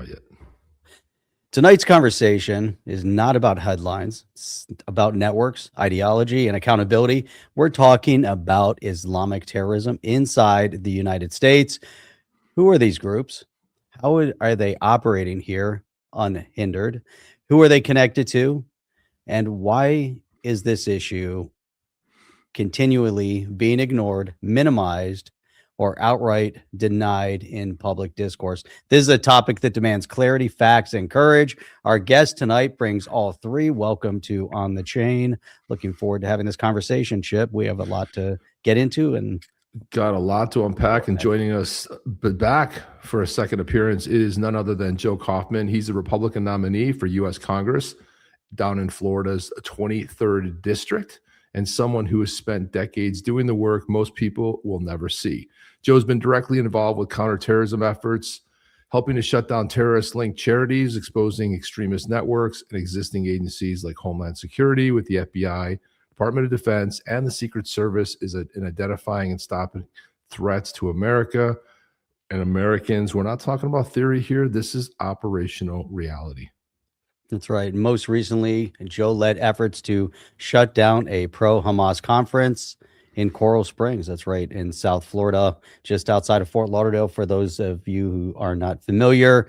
Not yet. Tonight's conversation is not about headlines. It's about networks, ideology, and accountability. We're talking about Islamic terrorism inside the United States. Who are these groups? How are they operating here unhindered? Who are they connected to? And why is this issue continually being ignored, minimized, or outright denied in public discourse? This is a topic that demands clarity, facts, and courage. Our guest tonight brings all three. Welcome to On the Chain. Looking forward to having this conversation, Chip. We have a lot to get into and got a lot to unpack. And joining us back for a second appearance is none other than Joe Kaufman. He's a Republican nominee for U.S. Congress down in Florida's 23rd district, and someone who has spent decades doing the work most people will never see. Joe's been directly involved with counterterrorism efforts, helping to shut down terrorist-linked charities, exposing extremist networks, and existing agencies like Homeland Security with the FBI, Department of Defense, and the Secret Service in identifying and stopping threats to America and Americans. We're not talking about theory here. This is operational reality. That's right. Most recently, Joe led efforts to shut down a pro-Hamas conference in Coral Springs. That's right, in South Florida, just outside of Fort Lauderdale. For those of you who are not familiar,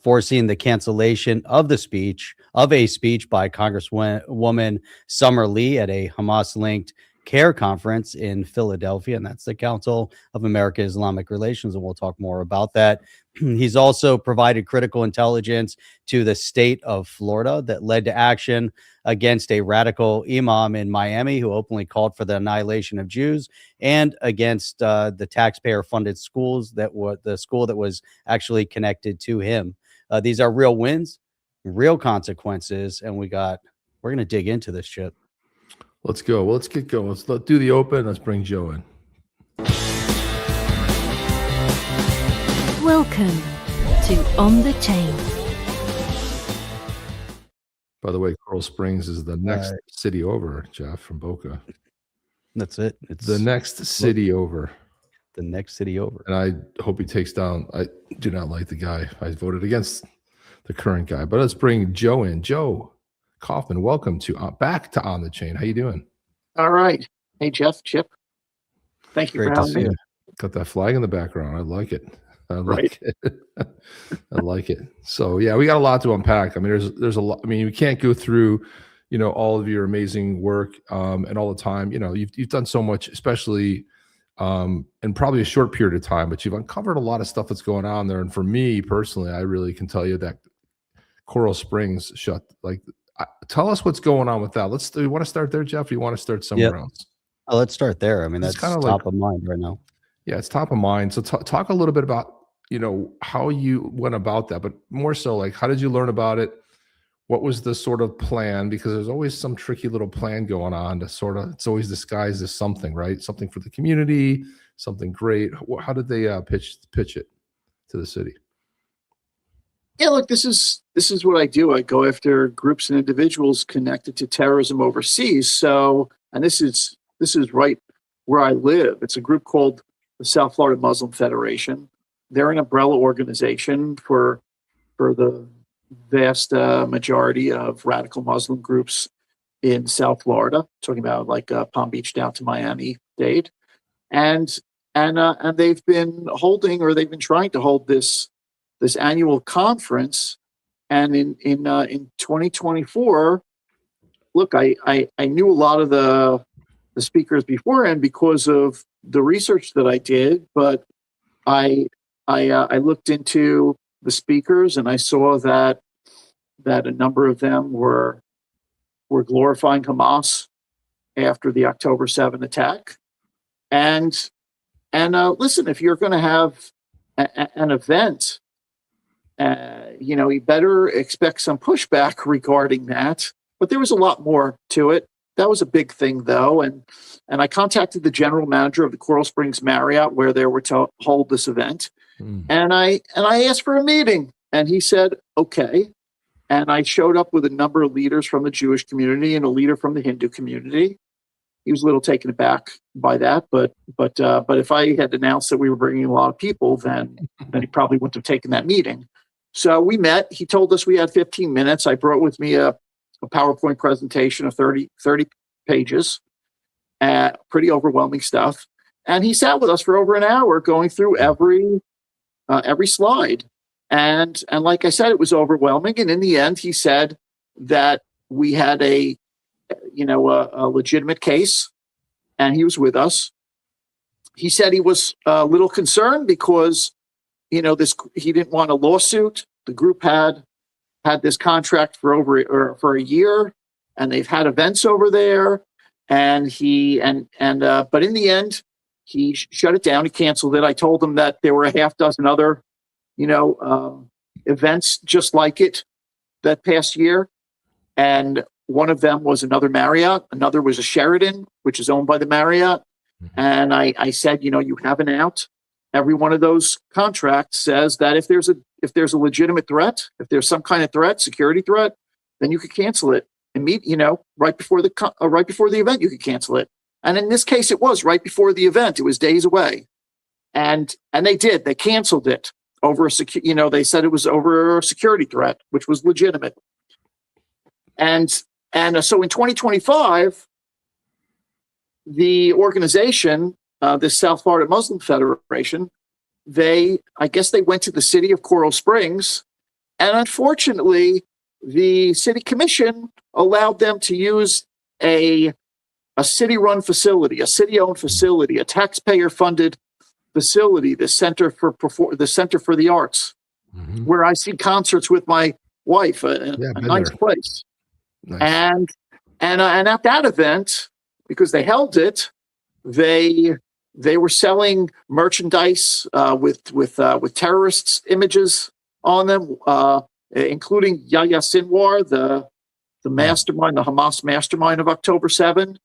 forcing the cancellation of a speech by Congresswoman Summer Lee at a Hamas-linked CAIR conference in Philadelphia, and that's the Council of American-Islamic Relations, and we'll talk more about that. He's also provided critical intelligence to the state of Florida that led to action against a radical imam in Miami who openly called for the annihilation of Jews, and against the taxpayer-funded schools that were the school that was actually connected to him. These are real wins, real consequences, and we're going to dig into this shit. Let's go. Well, let's get going. Let's do the open. Let's bring Joe in. Welcome to On the Chain. By the way, Coral Springs is the next city over, Jeff, from Boca. That's it. It's the next city over. The next city over. And I hope he takes down. I do not like the guy. I voted against the current guy. But let's bring Joe in. Joe Kaufman, welcome to back to On the Chain. How you doing? All right. Hey, Jeff, Chip. Thank you for having me. Got that flag in the background. I like it. I like it. I like it. So yeah, we got a lot to unpack. I mean, there's a lot. I mean, we can't go through, all of your amazing work and all the time. You've done so much, especially in probably a short period of time. But you've uncovered a lot of stuff that's going on there. And for me personally, I really can tell you that Coral Springs shut. Tell us what's going on with that. Do you want to start there, Jeff? Or you want to start somewhere else? Oh, let's start there. I mean, that's kind of top of mind right now. Yeah, it's top of mind. So talk a little bit about how you went about that, but more so how did you learn about it? What was the sort of plan? Because there's always some tricky little plan going on it's always disguised as something, right? Something for the community, something great. How did they pitch it to the city? Yeah, look, this is what I do. I go after groups and individuals connected to terrorism overseas. So, and this is right where I live. It's a group called the South Florida Muslim Federation. They're an umbrella organization for the vast majority of radical Muslim groups in South Florida. Talking about Palm Beach down to Miami-Dade, and they've been trying to hold this annual conference. And in 2024, look, I knew a lot of the speakers beforehand because of the research that I did, but I looked into the speakers and I saw that a number of them were glorifying Hamas after the October 7 attack. And listen, if you're going to have an event, you better expect some pushback regarding that. But there was a lot more to it. That was a big thing, though. And I contacted the general manager of the Coral Springs Marriott, where they were to hold this event. And I asked for a meeting, and he said, okay. And I showed up with a number of leaders from the Jewish community and a leader from the Hindu community. He was a little taken aback by that, but if I had announced that we were bringing a lot of people, then he probably wouldn't have taken that meeting. So we met. He told us we had 15 minutes. I brought with me a PowerPoint presentation of 30 pages, pretty overwhelming stuff. And he sat with us for over an hour going through every slide. And like I said, it was overwhelming. And in the end, he said that we had a legitimate case, and he was with us. He said he was a little concerned because, he didn't want a lawsuit. The group had this contract for a year, and they've had events over there. And but in the end, he shut it down. He canceled it. I told him that there were a half dozen other, events just like it that past year. And one of them was another Marriott. Another was a Sheraton, which is owned by the Marriott. And I said, you have an out. Every one of those contracts says that if there's a legitimate threat, if there's some kind of threat, security threat, then you could cancel it and right before the event, you could cancel it. And in this case, it was right before the event. It was days away, and they did. They canceled it over they said it was over a security threat, which was legitimate. And so in 2025, the organization, the South Florida Muslim Federation, I guess they went to the city of Coral Springs, and unfortunately, the city commission allowed them to use a city-run facility, a city-owned facility, a taxpayer-funded facility, the Center for the Arts, where I see concerts with my wife, a nice place. Nice. And at that event, because they held it, they were selling merchandise with terrorists images on them, including Yahya Sinwar, the mastermind, the Hamas mastermind of October 7.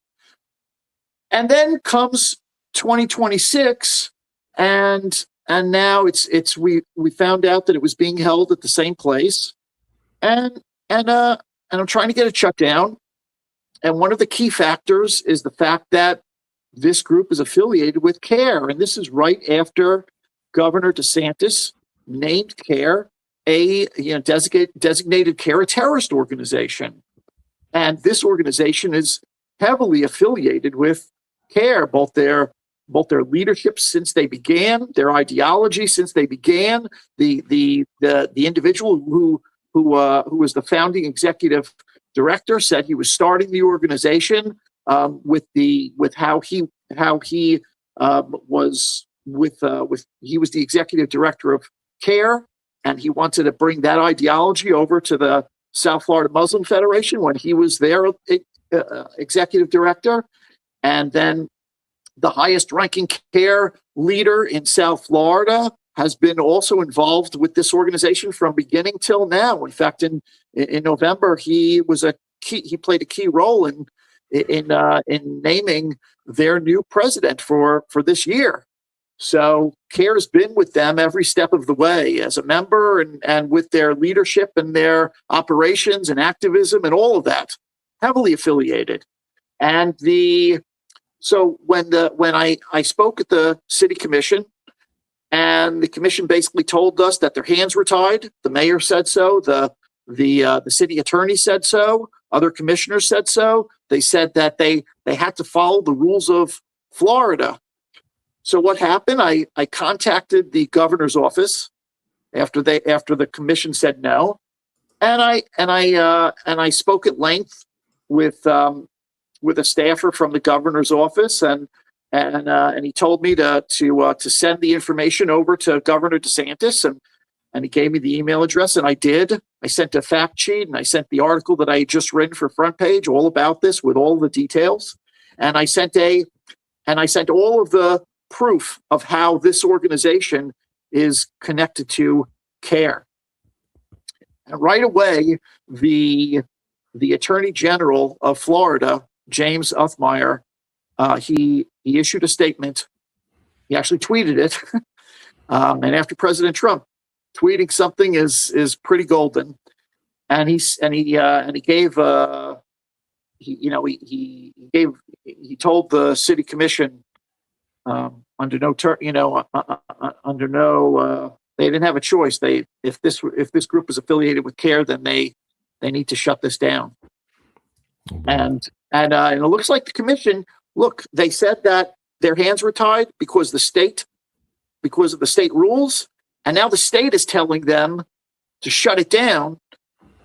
And then comes 2026, and now we found out that it was being held at the same place, and I'm trying to get it shut down. And one of the key factors is the fact that this group is affiliated with CAIR, and this is right after Governor DeSantis named CAIR designated CAIR a terrorist organization. And this organization is heavily affiliated with CAIR, both their leadership since they began, their ideology since they began. The individual who was the founding executive director said he was starting the organization with how he was the executive director of CAIR, and he wanted to bring that ideology over to the South Florida Muslim Federation when he was their executive director. And then the highest ranking CAIR leader in South Florida has been also involved with this organization from beginning till now. In fact, in November, he played a key role in naming their new president for this year. So CAIR has been with them every step of the way as a member, and with their leadership and their operations and activism and all of that, heavily affiliated. And so when I spoke at the city commission, and the commission basically told us that their hands were tied. The mayor said so. The city attorney said so. Other commissioners said so. They said that they had to follow the rules of Florida. So what happened? I contacted the governor's office after the commission said no, and I spoke at length with a staffer from the governor's office, and he told me to send the information over to Governor DeSantis, and he gave me the email address, and I did. I sent a fact sheet, and I sent the article that I had just written for Front Page, all about this with all the details, and I sent all of the proof of how this organization is connected to CAIR. And right away, the Attorney General of Florida, James Uthmeyer, he issued a statement. He actually tweeted it. And after President Trump, tweeting something is pretty golden. And he told the city commission under no They didn't have a choice. If this group is affiliated with CAIR, then they need to shut this down. Oh, boy. And it looks like the commission. Look, they said that their hands were tied because of the state rules, and now the state is telling them to shut it down.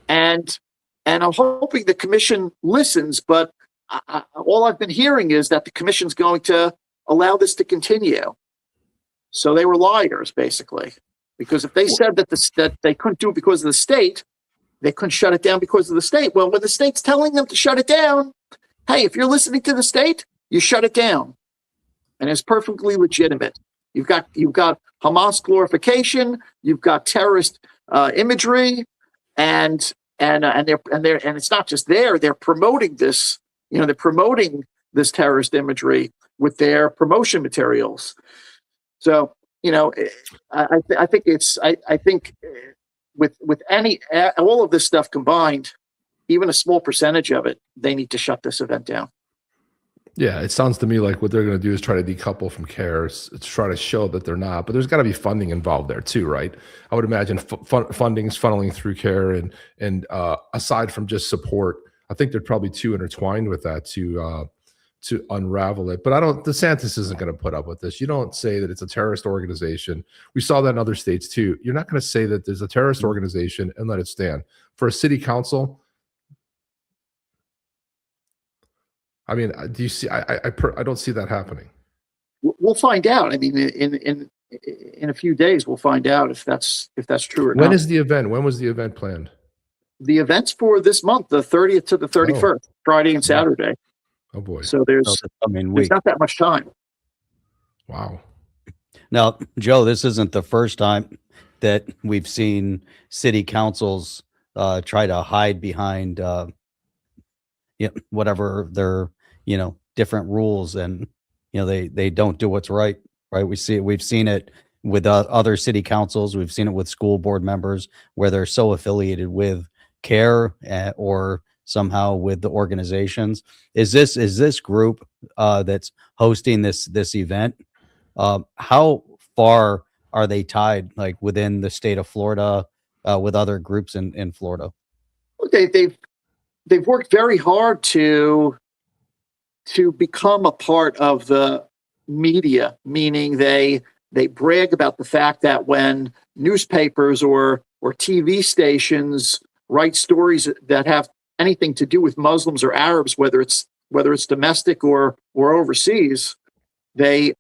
And I'm hoping the commission listens, but all I've been hearing is that the commission's going to allow this to continue. So they were liars, basically, because if they said that they couldn't do it because of the state, they couldn't shut it down because of the state. Well, when the state's telling them to shut it down, hey, if you're listening to the state, you shut it down, and it's perfectly legitimate. You've got Hamas glorification, you've got terrorist imagery, and it's not just there. They're promoting this. They're promoting this terrorist imagery with their promotion materials. So, I think with all of this stuff combined, even a small percentage of it, they need to shut this event down. Yeah, it sounds to me like what they're going to do is try to decouple from CAIR, to try to show that they're not. But there's got to be funding involved there too, right? I would imagine funding's funneling through CAIR, and aside from just support, I think they're probably too intertwined with that to unravel it. But DeSantis isn't going to put up with this. You don't say that it's a terrorist organization. We saw that in other states too. You're not going to say that there's a terrorist organization and let it stand. For a city council, I mean, do you see? I don't see that happening. We'll find out. I mean, in a few days, we'll find out if that's true or not. When is the event? When was the event planned? The event's for this month, the 30th to the 31st, Friday and Saturday. Oh boy! So there's not that much time. Wow. Now, Joe, this isn't the first time that we've seen city councils try to hide behind whatever their different rules, and they don't do what's right. We've seen it with other city councils. We've seen it with school board members where they're so affiliated with CAIR or somehow with the organizations. Is this group that's hosting this event? How far are they tied, like within the state of Florida, with other groups in Florida? They've worked very hard to become a part of the media, meaning they brag about the fact that when newspapers or TV stations write stories that have anything to do with Muslims or Arabs, whether it's domestic or overseas, they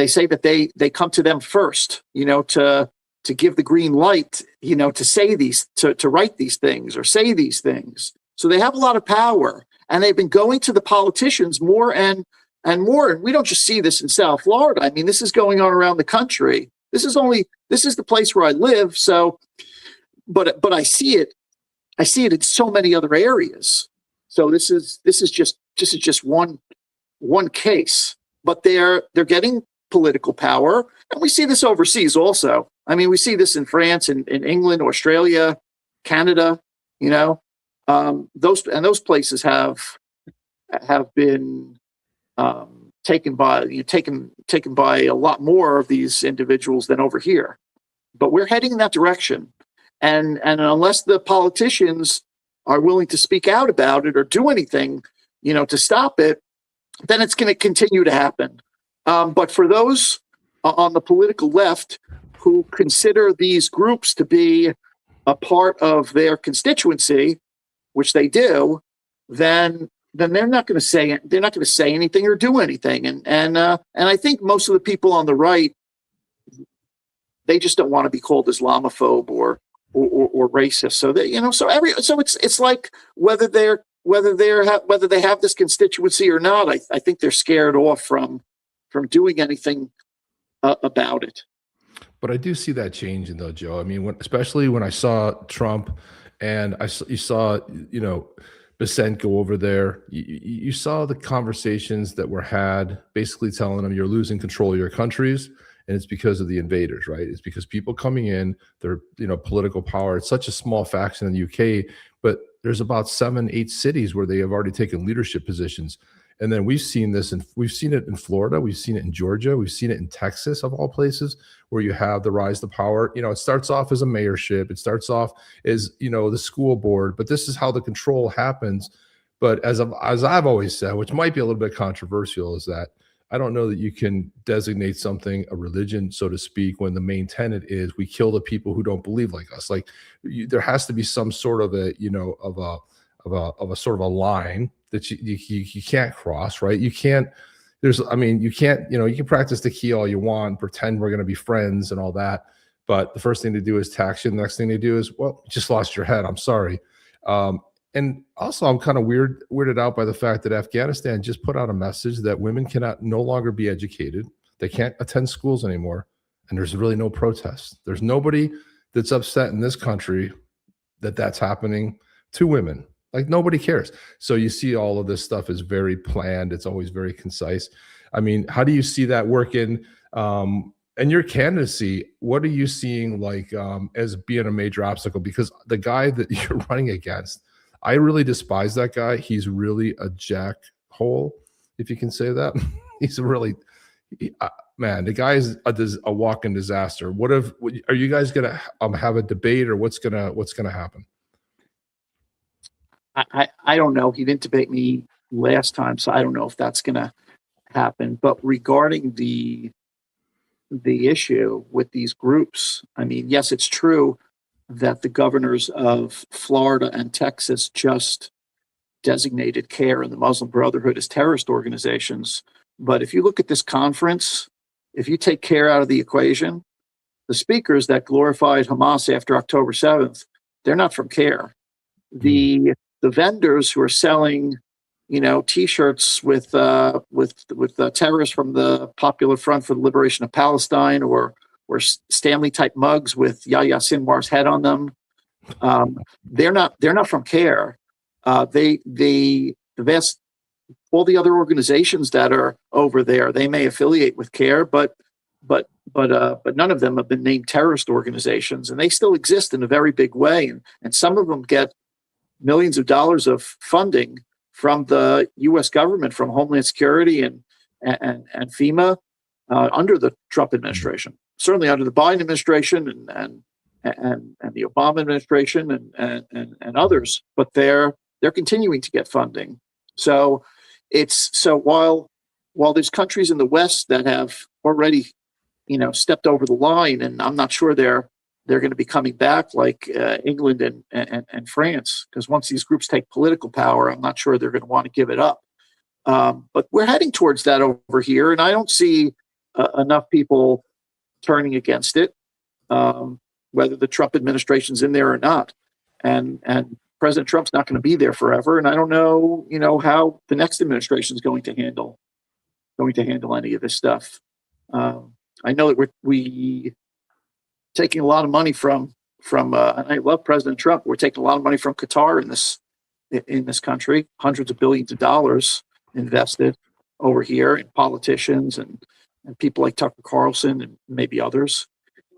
say that they come to them first, to give the green light, to say to write these things or say these things. So they have a lot of power, and they've been going to the politicians more and more. And we don't just see this in South Florida. I mean, this is going on around the country. This is the place where I live. So, but I see it in so many other areas. So this is just one case, but they're getting political power, and we see this overseas also. I mean, we see this in France and in England, Australia, Canada. Those places have been taken by a lot more of these individuals than over here. But we're heading in that direction, and unless the politicians are willing to speak out about it or do anything, to stop it, then it's going to continue to happen. But for those on the political left who consider these groups to be a part of their constituency, which they do, then they're not going to say anything or do anything. And I think most of the people on the right, they just don't want to be called Islamophobe or racist. So it's like whether they have this constituency or not, I think they're scared off from doing anything about it. But I do see that changing, though, Joe. I mean, especially when I saw Trump, and you saw Bessent go over there. You saw the conversations that were had, basically telling them you're losing control of your countries, and it's because of the invaders, right? It's because people coming in, their political power. It's such a small faction in the UK, but there's about 7-8 cities where they have already taken leadership positions. And then we've seen it in Florida, we've seen it in Georgia, we've seen it in Texas, of all places, where you have the rise to power. It starts off as a mayorship, it starts off as the school board, but this is how the control happens. But as I've always said, which might be a little bit controversial, is that I don't know that you can designate something a religion, so to speak, when the main tenet is we kill the people who don't believe like us. Like there has to be some sort of a sort of a line that you can't cross, right? You can't. You can't. You can practice the key all you want, pretend we're going to be friends and all that, but the first thing to do is tax you. The next thing they do is, well, you just lost your head. I'm sorry. And also, I'm kind of weirded out by the fact that Afghanistan just put out a message that women cannot no longer be educated. They can't attend schools anymore. And there's really no protest. There's nobody that's upset in this country that that's happening to women. Like nobody cares. So you see all of this stuff is very planned. It's always very concise. I mean, how do you see that working? And your candidacy, what are you seeing like as being a major obstacle? Because the guy that you're running against, I really despise that guy. He's really a jackhole, if you can say that. He's man, the guy is a walking disaster. Are you guys gonna have a debate, or what's gonna happen? I don't know. He didn't debate me last time, so I don't know if that's gonna happen. But regarding the issue with these groups, I mean, yes, it's true that the governors of Florida and Texas just designated CAIR and the Muslim Brotherhood as terrorist organizations. But if you look at this conference, if you take CAIR out of the equation, the speakers that glorified Hamas after October 7th, they're not from CAIR. The vendors who are selling, T-shirts with terrorists from the Popular Front for the Liberation of Palestine, or Stanley type mugs with Yahya Sinwar's head on them. They're not from CAIR. All the other organizations that are over there, they may affiliate with CAIR, but none of them have been named terrorist organizations, and they still exist in a very big way. And some of them get millions of dollars of funding from the U.S. government, from Homeland Security and FEMA under the Trump administration. Certainly under the Biden administration and the Obama administration and others, but they're continuing to get funding. So while there's countries in the West that have already stepped over the line, and I'm not sure they're going to be coming back like England and France, because once these groups take political power, I'm not sure they're going to want to give it up. But we're heading towards that over here, and I don't see enough people turning against it, whether the Trump administration's in there or not. And President Trump's not going to be there forever, and I don't know, how the next administration is going to handle any of this stuff. I know that we taking a lot of money from and I love President Trump. We're taking a lot of money from Qatar in this country, hundreds of billions of dollars invested over here in politicians and people like Tucker Carlson and maybe others,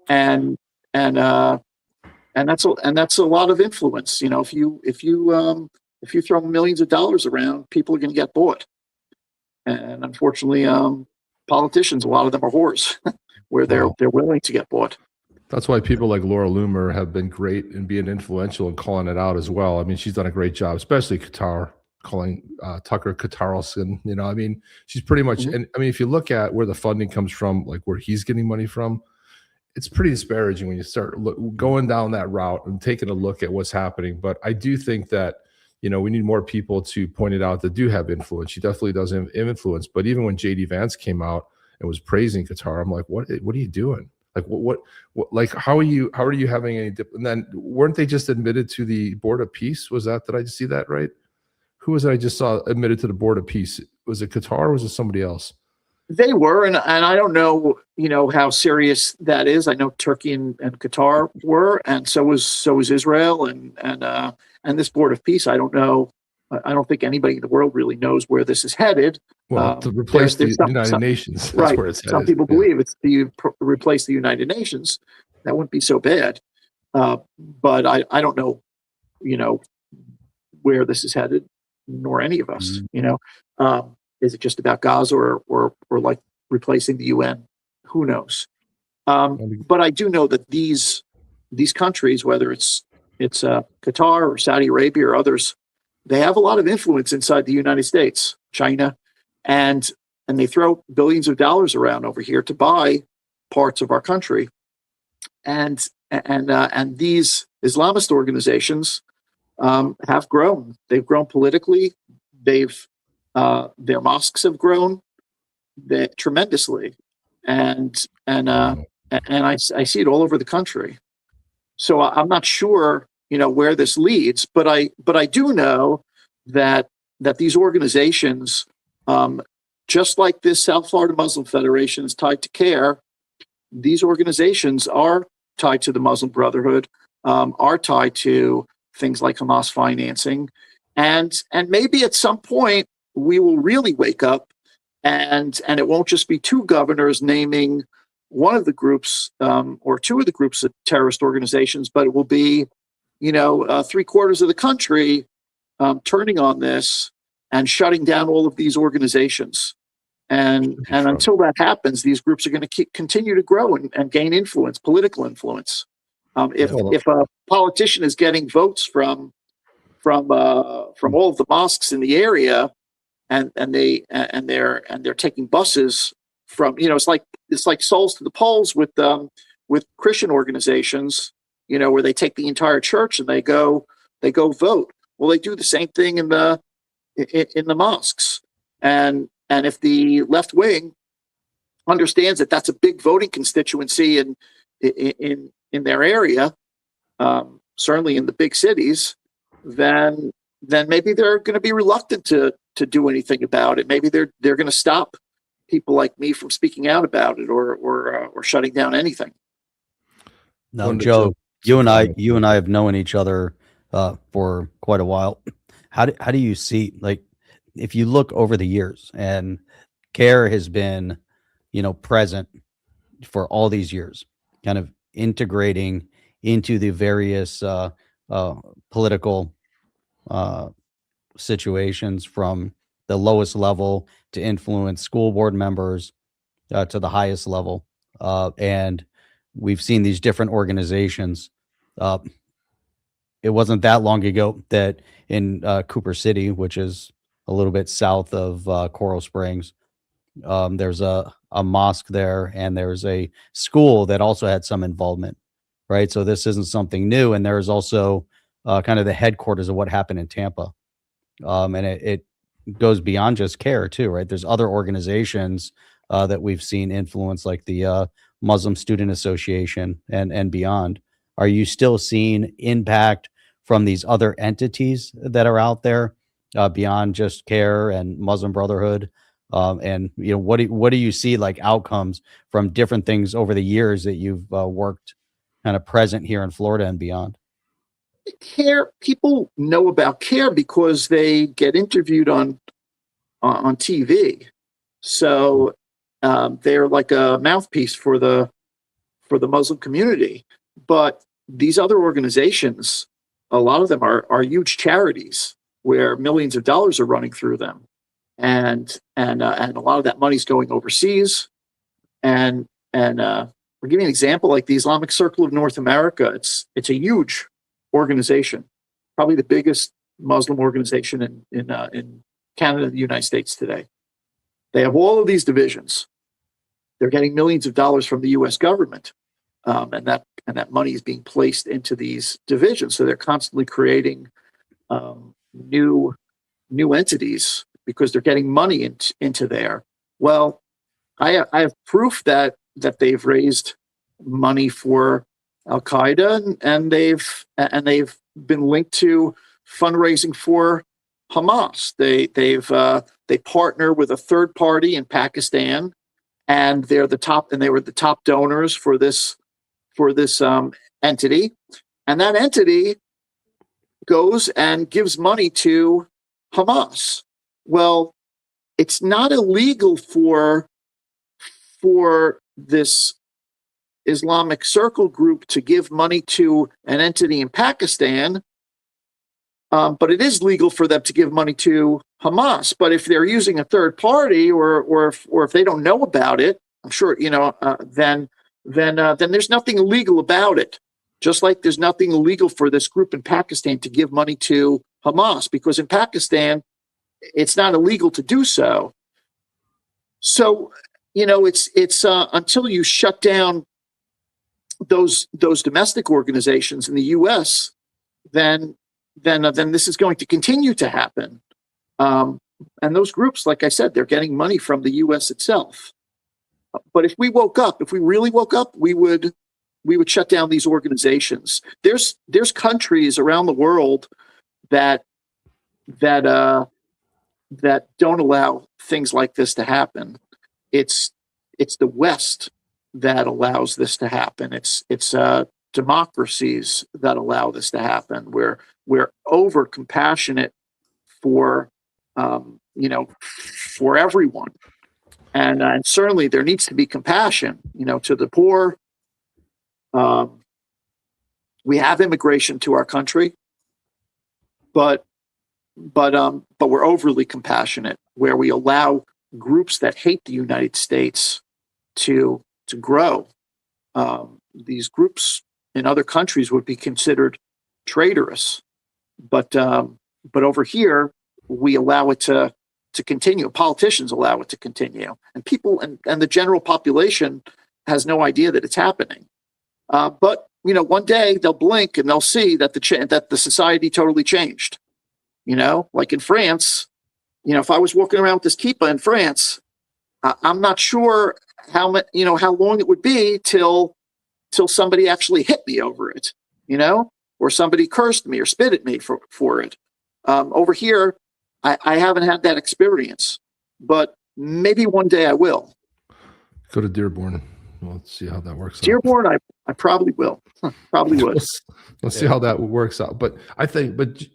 and that's a lot of influence. If you throw millions of dollars around, people are going to get bought. And unfortunately, politicians, a lot of them are whores, where they're willing to get bought. That's why people like Laura Loomer have been great in being influential and calling it out as well. I mean, she's done a great job, especially Qatar, calling Tucker Carlson. She's pretty much. Mm-hmm. And I mean, if you look at where the funding comes from, like where he's getting money from, it's pretty disparaging when you start going down that route and taking a look at what's happening. But I do think that we need more people to point it out that do have influence. She definitely does have influence. But even when JD Vance came out and was praising Qatar, I'm like, what are you doing? Like what like how are you having any and then weren't they just admitted to the Board of Peace? Did I just see that right? Who was it I just saw admitted to the Board of Peace? Was it Qatar or was it somebody else? They were, and I don't know, how serious that is. I know Turkey and Qatar were, and so was Israel and this Board of Peace. I don't know. I don't think anybody in the world really knows where this is headed. Well, to replace the United Nations, that's right? Where it's headed. Some people believe it's to replace the United Nations. That wouldn't be so bad, but I don't know, where this is headed, nor any of us. Is it just about Gaza or like replacing the UN? Who knows? But I do know that these countries, whether it's Qatar or Saudi Arabia or others, they have a lot of influence inside the United States, China, and they throw billions of dollars around over here to buy parts of our country. And these Islamist organizations have grown. They've grown politically. Their mosques have grown tremendously, and I see it all over the country. So I'm not sure, where this leads, but I do know that these organizations, just like this South Florida Muslim Federation is tied to CAIR, these organizations are tied to the Muslim Brotherhood, are tied to things like Hamas financing, and maybe at some point we will really wake up, and it won't just be two governors naming one of the groups or two of the groups of terrorist organizations, but it will be, 3/4 of the country turning on this and shutting down all of these organizations. And until that happens, these groups are going to continue to grow and gain influence, political influence. If a politician is getting votes from all of the mosques in the area, and they're taking buses from, it's like souls to the polls with Christian organizations, where they take the entire church and they go vote. Well, they do the same thing in the mosques, and if the left wing understands that that's a big voting constituency in their area, certainly in the big cities, then maybe they're going to be reluctant to do anything about it. Maybe they're going to stop people like me from speaking out about it or shutting down anything. No, Joe, you and I have known each other for quite a while. How do you see, like, if you look over the years, and CAIR has been, present for all these years, kind of integrating into the various political situations, from the lowest level to influence school board members to the highest level, and we've seen these different organizations. It wasn't that long ago that in Cooper City, which is a little bit south of Coral Springs, there's a mosque there, and there's a school that also had some involvement, right? So this isn't something new. And there's also kind of the headquarters of what happened in Tampa. And it goes beyond just CAIR too, right? There's other organizations that we've seen influence, like the Muslim Student Association and beyond. Are you still seeing impact from these other entities that are out there beyond just CAIR and Muslim Brotherhood? And what do you see like outcomes from different things over the years that you've worked kind of present here in Florida and beyond? CAIR, people know about CAIR because they get interviewed on TV. So they're like a mouthpiece for the Muslim community. But these other organizations, a lot of them are huge charities where millions of dollars are running through them, and a lot of that money's going overseas. And we'll give you an example, like the Islamic Circle of North America. It's a huge organization, probably the biggest Muslim organization in Canada and the United States today. They have all of these divisions. They're getting millions of dollars from the U.S. government, and that money is being placed into these divisions. So they're constantly creating new entities because they're getting money into there. Well, I have proof that they've raised money for Al Qaeda, and they've been linked to fundraising for Hamas. They partner with a third party in Pakistan, and they were the top donors for this entity, and that entity goes and gives money to Hamas. Well, it's not illegal for this Islamic Circle group to give money to an entity in Pakistan, But it is legal for them to give money to Hamas. But if they're using a third party, or if they don't know about it, I'm sure then there's nothing illegal about it. Just like there's nothing illegal for this group in Pakistan to give money to Hamas, because in Pakistan it's not illegal to do so. So it's until you shut down those domestic organizations in the U.S., then this is going to continue to happen. And those groups, like I said, they're getting money from the U.S. itself. But if we really woke up, we would shut down these organizations. There's countries around the world that don't allow things like this to happen. It's the West that allows this to happen. It's democracies that allow this to happen. We're over compassionate for for everyone, and certainly there needs to be compassion to the poor. We have immigration to our country, but we're overly compassionate, where we allow groups that hate the United States to grow. These groups in other countries would be considered traitorous, but over here we allow it to continue. Politicians allow it to continue, and people and the general population has no idea that it's happening. But one day they'll blink and they'll see that the society totally changed. Like in France, if I was walking around with this kippah in France, I'm not sure how long it would be till somebody actually hit me over it, or somebody cursed me or spit at me for it. Over here, I haven't had that experience, but maybe one day I will. Go to Dearborn. Let's see how that works out. Dearborn, I probably will. Probably would. Let's see how that works out. But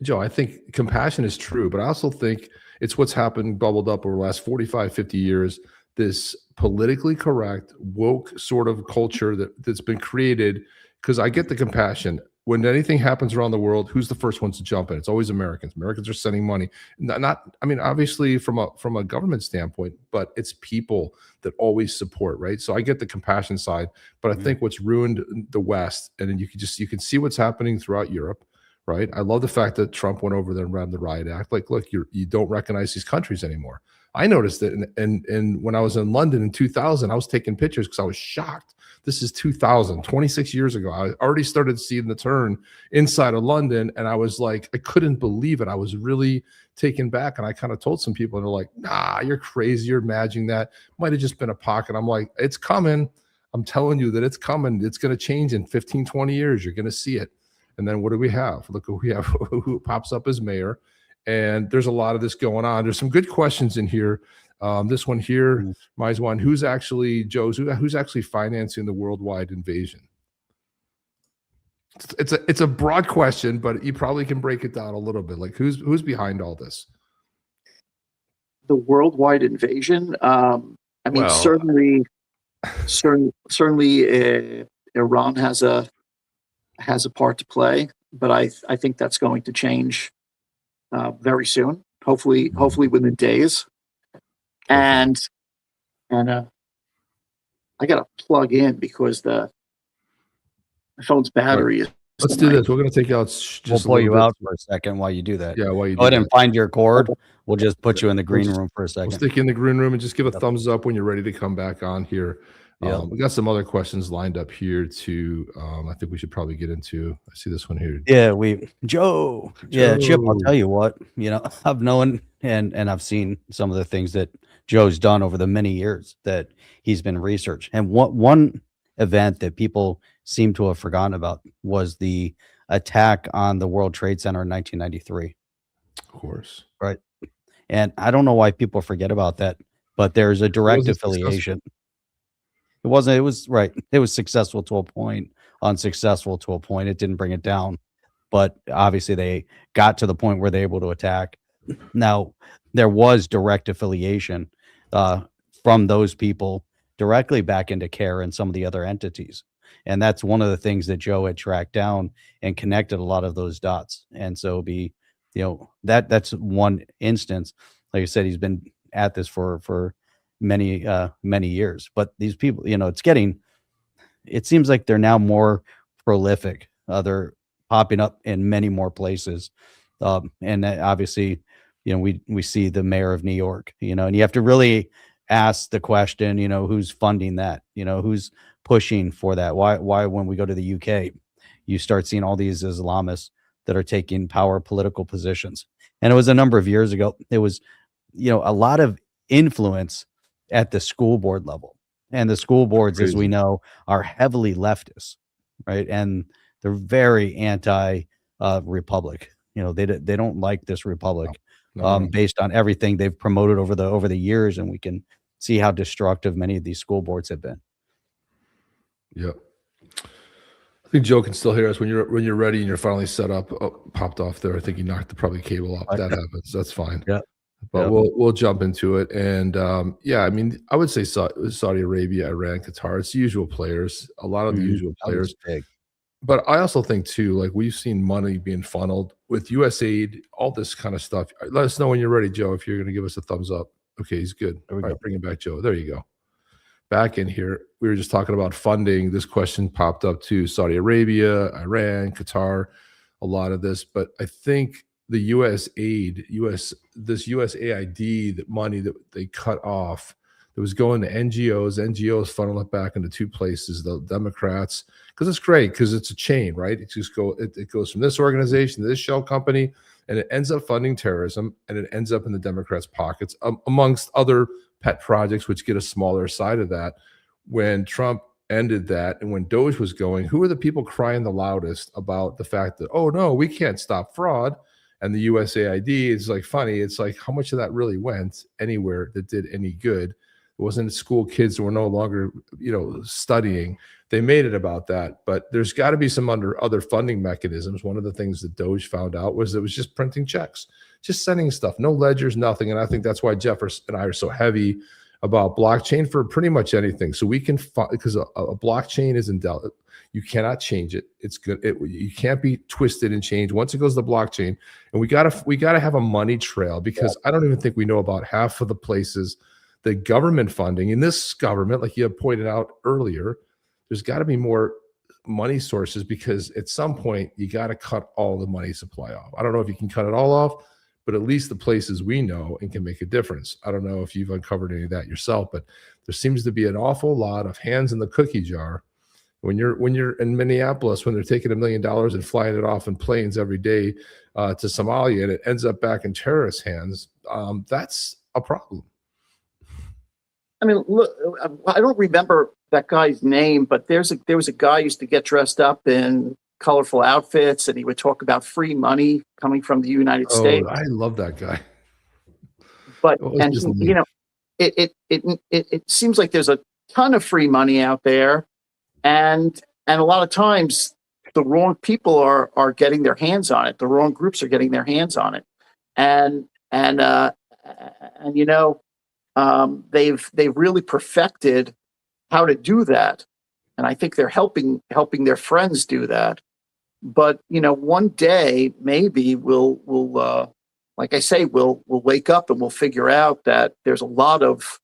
Joe, I think compassion is true, but I also think it's what's happened, bubbled up over the last 45, 50 years, this politically correct, woke sort of culture that's been created. Because I get the compassion. When anything happens around the world, who's the first ones to jump in? It's always Americans. Americans are sending money. Obviously from a government standpoint, but it's people that always support, right? So I get the compassion side, but I think what's ruined the West, and then you can see what's happening throughout Europe, right? I love the fact that Trump went over there and ran the riot act. Like, look, you don't recognize these countries anymore. I noticed it, and when I was in London in 2000, I was taking pictures because I was shocked. This is 2000, 26 years ago. I already started seeing the turn inside of London, and I was like, I couldn't believe it. I was really taken back, and I kind of told some people, and they're like, nah, you're crazy. You're imagining that. Might have just been a pocket. I'm like, it's coming. I'm telling you that it's coming. It's going to change in 15, 20 years. You're going to see it. And then what do we have? Look who we have, who pops up as mayor. And there's a lot of this going on. There's some good questions in here. This one here, Maizwan, who's actually financing the worldwide invasion? It's a broad question, but you probably can break it down a little bit. Like who's behind all this? The worldwide invasion. Certainly, Iran has a part to play, but I think that's going to change very soon. Hopefully within days. And I gotta plug in because my phone's battery is. Let's do this. We're gonna take out. We'll pull you out for a second while you do that. Yeah, while you go ahead and find your cord. We'll just put you in the green room for a second. We'll stick you in the green room and just give a thumbs up when you're ready to come back on here. We got some other questions lined up here too. I think we should probably get into. I see this one here. Yeah, Joe. Yeah, Chip. I'll tell you what. I've known and I've seen some of the things that Joe's done over the many years that he's been researched. And one event that people seem to have forgotten about was the attack on the World Trade Center in 1993. Of course, right. And I don't know why people forget about that, but there's a direct affiliation. It wasn't. It was right. It was successful to a point, unsuccessful to a point. It didn't bring it down, but obviously they got to the point where they're able to attack. Now there was direct affiliation from those people directly back into CAIR and some of the other entities, and that's one of the things that Joe had tracked down and connected a lot of those dots. And so it'd be that's one instance. Like I said, he's been at this for many years. But these people, it seems like they're now more prolific. They're popping up in many more places. And that obviously, we see the mayor of New York, and you have to really ask the question, who's funding that, who's pushing for that? Why when we go to the UK, you start seeing all these Islamists that are taking power political positions. And it was a number of years ago. It was, a lot of influence at the school board level. And the school boards, as we know, are heavily leftist, right? And they're very anti republic. They don't like this republic, based on everything they've promoted over the years, and we can see how destructive many of these school boards have been. Yep. I think Joe can still hear us when you're ready and you're finally set up. Oh, popped off there. I think he knocked the probably cable off. That happens. That's fine. Yeah. But we'll jump into it. And I mean, I would say Saudi Arabia, Iran, Qatar, it's the usual players, a lot of the usual players. But I also think too, like we've seen money being funneled with USAID, all this kind of stuff. Let us know when you're ready, Joe, if you're going to give us a thumbs up. Okay, he's good. All right, bring it back, Joe. There you go. Back in here, we were just talking about funding. This question popped up to Saudi Arabia, Iran, Qatar, a lot of this. But I think the USAID, USAID, that money that they cut off, that was going to NGOs funnel it back into two places, the Democrats, because it's great, because it's a chain, right? It goes from this organization to this shell company, and it ends up funding terrorism, and it ends up in the Democrats' pockets, amongst other pet projects, which get a smaller side of that. When Trump ended that, and when Doge was going, who are the people crying the loudest about the fact that, oh no, we can't stop fraud? And the USAID is like funny. It's like, how much of that really went anywhere that did any good? It wasn't school kids who were no longer, studying. They made it about that, but there's got to be some other funding mechanisms. One of the things that Doge found out was it was just printing checks, just sending stuff, no ledgers, nothing. And I think that's why Jeff and I are so heavy about blockchain for pretty much anything. So we can, because a blockchain is indelible. You cannot change it. It's good. You can't be twisted and changed once it goes to the blockchain. And we gotta have a money trail, because I don't even think we know about half of the places the government funding in this government, like you had pointed out earlier. There's got to be more money sources, because at some point you got to cut all the money supply off. I don't know if you can cut it all off, but at least the places we know and can make a difference. I don't know if you've uncovered any of that yourself, but there seems to be an awful lot of hands in the cookie jar. When you're in Minneapolis, when they're taking $1 million and flying it off in planes every day to Somalia, and it ends up back in terrorist hands, that's a problem. I mean, look, I don't remember that guy's name, but there was a guy who used to get dressed up in colorful outfits, and he would talk about free money coming from the United States. I love that guy. But it seems like there's a ton of free money out there, and a lot of times the wrong people are getting their hands on it. The wrong groups are getting their hands on it, and they've really perfected how to do that, and I think they're helping their friends do that. But one day maybe we'll like I say, we'll wake up and we'll figure out that there's a lot of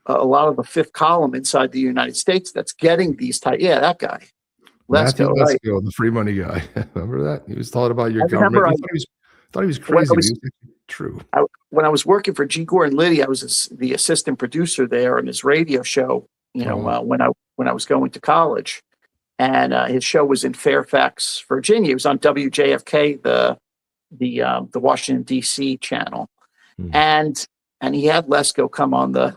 the fifth column inside the United States that's getting these type. Yeah, that guy. Let's go. The free money guy. Remember that? He was talking about your government. I thought he was crazy. He was true. When I was working for G. Gore and Liddy, I was the assistant producer there on his radio show. When I was going to college, and his show was in Fairfax, Virginia. It was on WJFK, the Washington D.C. channel, and he had Lesko come on the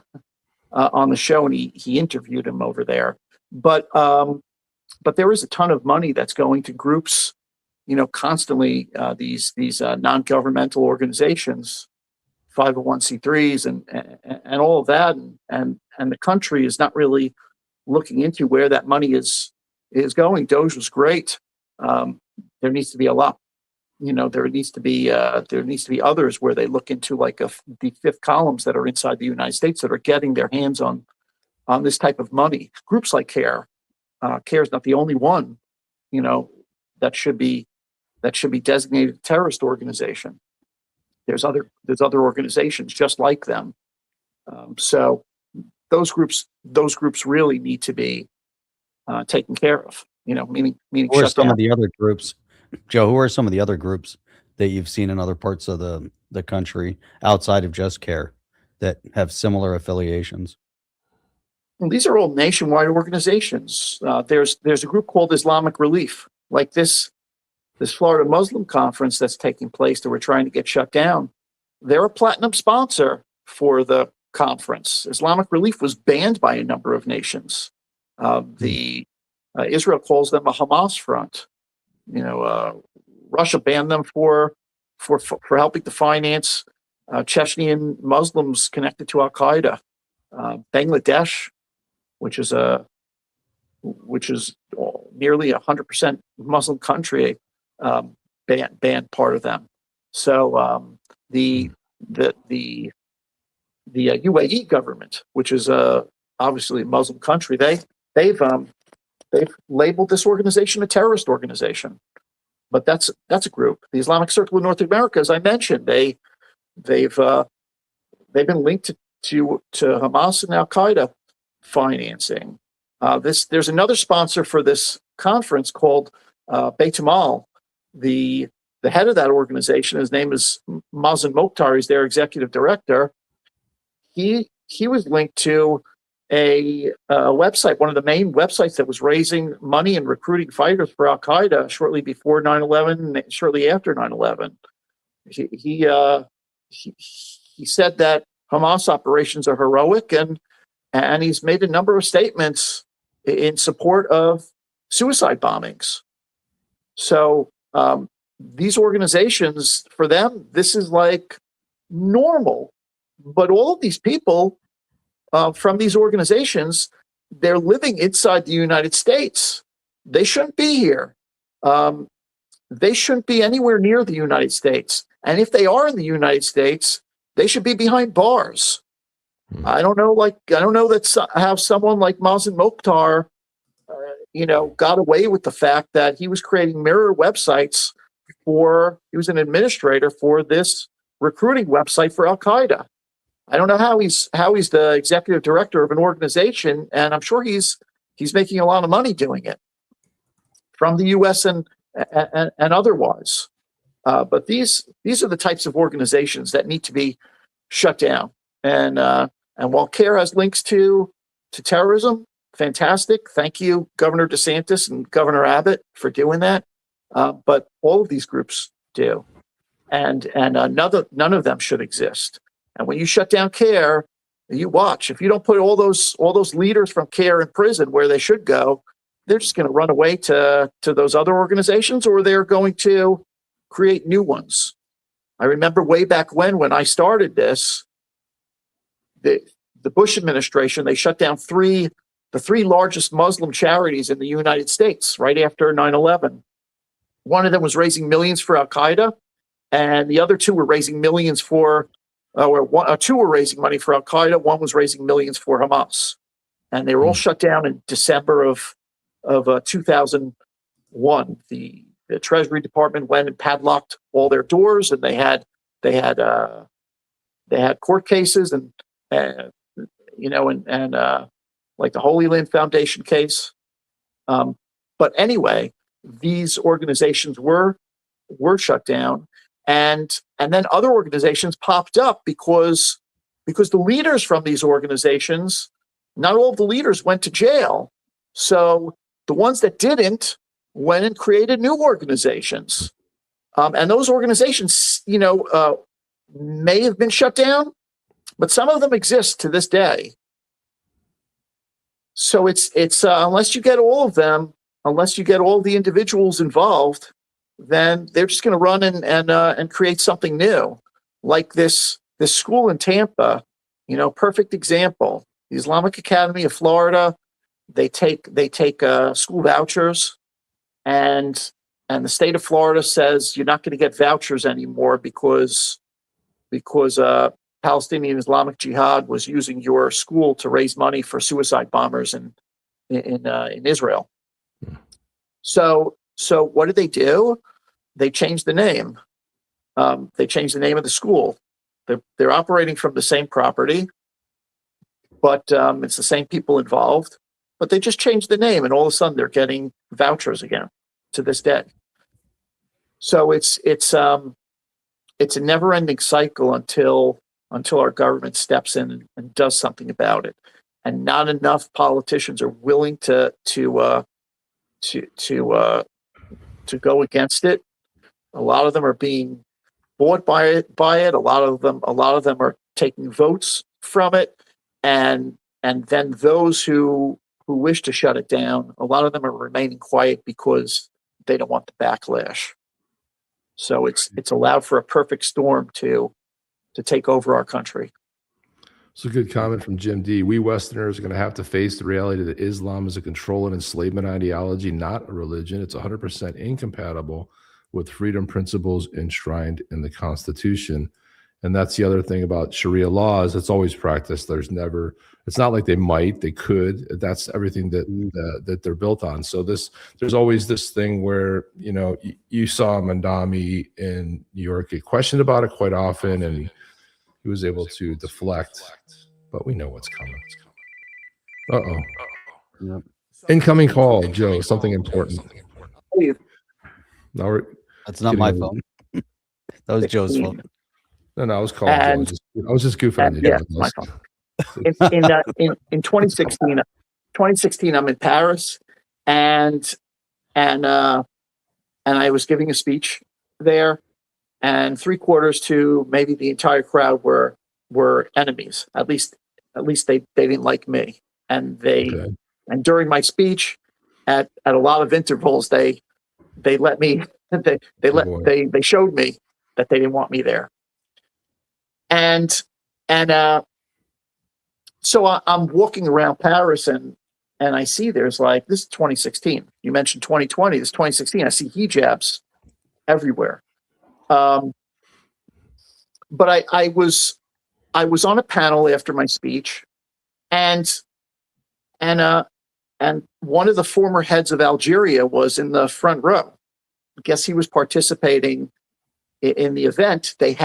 show, and he interviewed him over there. But there is a ton of money that's going to groups, constantly, these non-governmental organizations, 501c3s and all of that, and the country is not really looking into where that money is going. Doge was great. There needs to be a lot. There needs to be others where they look into like the fifth columns that are inside the United States that are getting their hands on this type of money. Groups like CAIR. CAIR is not the only one, that should be designated a terrorist organization. there's other organizations just like them. So those groups really need to be taken care of. Meaning Who are shut some down. of the other groups, Joe? Who are some of the other groups that you've seen in other parts of the country outside of just CAIR that have similar affiliations? Well, these are all nationwide organizations. There's a group called Islamic Relief, like this Florida Muslim conference that's taking place that we're trying to get shut down. They're a platinum sponsor for the conference. Islamic Relief was banned by a number of nations. Israel calls them a Hamas front. Russia banned them for helping to finance Chechnyan Muslims connected to Al Qaeda. Bangladesh, which is nearly 100% Muslim country, banned part of them. So the UAE government, which is obviously a Muslim country, they've labeled this organization a terrorist organization. But that's a group. The Islamic Circle of North America, as I mentioned, they've been linked to Hamas and Al Qaeda financing. There's another sponsor for this conference called Beit Amal. The head of that organization, his name is Mazen Mokhtar. He's their executive director. He was linked to a website, one of the main websites that was raising money and recruiting fighters for Al Qaeda shortly before 9/11 and shortly after 9/11. He said that Hamas operations are heroic, and he's made a number of statements in support of suicide bombings. So these organizations, for them, this is like normal. But all of these people from these organizations, they're living inside the United States. They shouldn't be here. They shouldn't be anywhere near the United States. And if they are in the United States, they should be behind bars. I don't know how someone like Mazen Mokhtar, got away with the fact that he was creating mirror websites he was an administrator for this recruiting website for Al Qaeda. I don't know how he's the executive director of an organization, and I'm sure he's making a lot of money doing it from the U.S. and otherwise. But these are the types of organizations that need to be shut down. And while CAIR has links to terrorism, fantastic. Thank you, Governor DeSantis and Governor Abbott, for doing that. But all of these groups do, and none of them should exist. And when you shut down CAIR, you watch. If you don't put all those leaders from CAIR in prison where they should go, they're just going to run away to those other organizations, or they're going to create new ones. I remember way back when I started this, the Bush administration, they shut down the three largest Muslim charities in the United States right after 9/11. One of them was raising millions for Al Qaeda, and the other two were raising millions for. Two were raising money for Al Qaeda. One was raising millions for Hamas, and they were all shut down in December of 2001. The Treasury Department went and padlocked all their doors, and they had court cases and like the Holy Land Foundation case. But anyway, these organizations were shut down. And then other organizations popped up because the leaders from these organizations, not all of the leaders went to jail. So the ones that didn't went and created new organizations. And those organizations, may have been shut down, but some of them exist to this day. So it's unless you get all of them, unless you get all the individuals involved, then they're just going to run and create something new, like this school in Tampa. Perfect example. The Islamic Academy of Florida. They take school vouchers, and the state of Florida says you're not going to get vouchers anymore because Palestinian Islamic Jihad was using your school to raise money for suicide bombers in Israel. So what did they do? They changed the name. They changed the name of the school. They're operating from the same property, but it's the same people involved. But they just changed the name, and all of a sudden they're getting vouchers again to this day. So it's a never-ending cycle until our government steps in and does something about it. And not enough politicians are willing to go against it. A lot of them are being bought by it. A lot of them are taking votes from it, and then those who wish to shut it down, a lot of them are remaining quiet because they don't want the backlash. So it's allowed for a perfect storm to take over our country. It's a good comment from Jim D. We Westerners are going to have to face the reality that Islam is a control and enslavement ideology, not a religion. It's 100% incompatible with freedom principles enshrined in the Constitution. And that's the other thing about Sharia laws. It's always practiced. It's not like they could. That's everything that they're built on. So there's always this thing where, you saw Mandami in New York get questioned about it quite often, and he was able to deflect, but we know what's coming. Uh-oh. Yep. Incoming call, Joe, something important. Now That's not my phone. That was Joe's phone. No, I was calling Joe. I was just goofing on you. Yeah, my phone. In 2016, I'm in Paris, and I was giving a speech there, and 3/4 to maybe the entire crowd were enemies. At least they didn't like me, and and during my speech, at a lot of intervals, they let me they showed me that they didn't want me there, and so I'm walking around Paris, and I see there's like, this is 2016. You mentioned 2020. This is 2016. I see hijabs everywhere. But I was on a panel after my speech, and one of the former heads of Algeria was in the front row. I guess he was participating in the event. They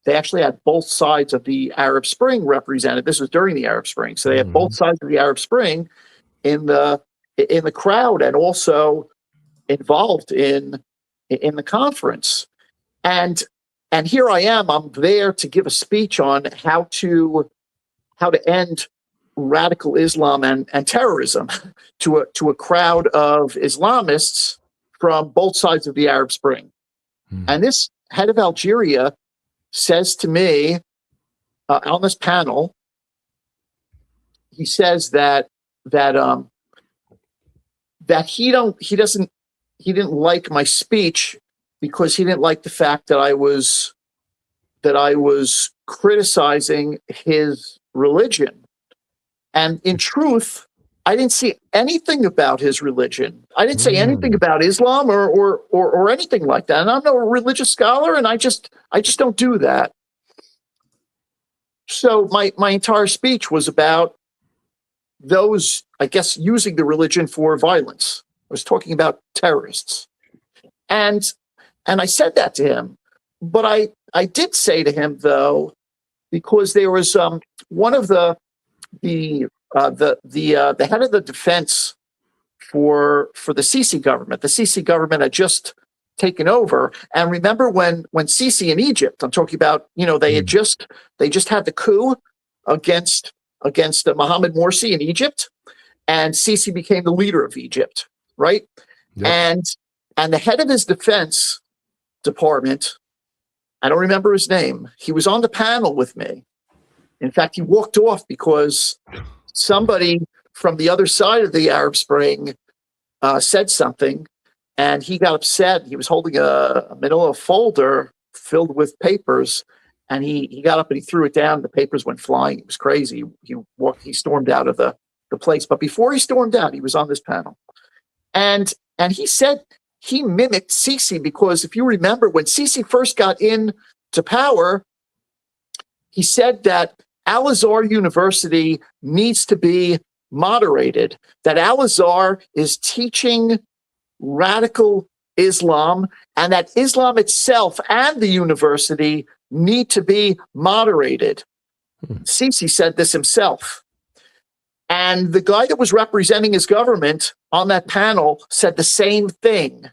actually had both sides of the Arab Spring represented. This was during the Arab Spring, so they had both sides of the Arab Spring in the crowd, and also involved in the conference. And here I am. I'm there to give a speech on how to end radical Islam and terrorism to a crowd of Islamists from both sides of the Arab Spring. And this head of Algeria says to me on this panel, he says that he didn't like my speech because he didn't like the fact that I was criticizing his religion. And in truth, I didn't see anything about his religion. I didn't say anything about Islam or anything like that. And I'm no religious scholar, and I just don't do that. So my entire speech was about those, I guess, using the religion for violence. I was talking about terrorists. And I said that to him. But I did say to him, though, because there was one of the head of the defense for the Sisi government. The Sisi government had just taken over, and remember when Sisi in Egypt, I'm talking about, they just had the coup against Mohammed Morsi in Egypt, and Sisi became the leader of Egypt, right? Yep. And the head of his defense department, I don't remember his name, he was on the panel with me. In fact, he walked off because somebody from the other side of the Arab Spring said something, and he got upset. He was holding a manila folder filled with papers, and he got up and he threw it down. The papers went flying. It was crazy. He stormed out of the place. But before he stormed out, he was on this panel. And he said he mimicked Sisi, because if you remember, when Sisi first got into power, he said that Al-Azhar University needs to be moderated, that Al-Azhar is teaching radical Islam, and that Islam itself and the university need to be moderated. Sisi said this himself. And the guy that was representing his government on that panel said the same thing.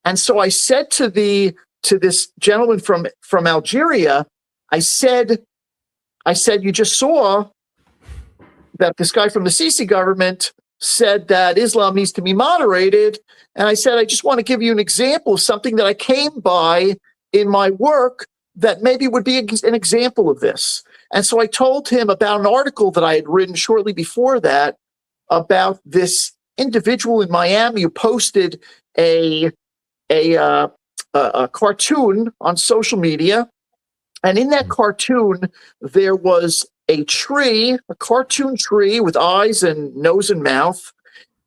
And so I said to this gentleman from Algeria, I said, you just saw that this guy from the Sisi government said that Islam needs to be moderated. And I said, I just want to give you an example of something that I came by in my work that maybe would be an example of this. And so I told him about an article that I had written shortly before that about this individual in Miami who posted a cartoon on social media. And in that cartoon, there was a tree, a cartoon tree with eyes and nose and mouth.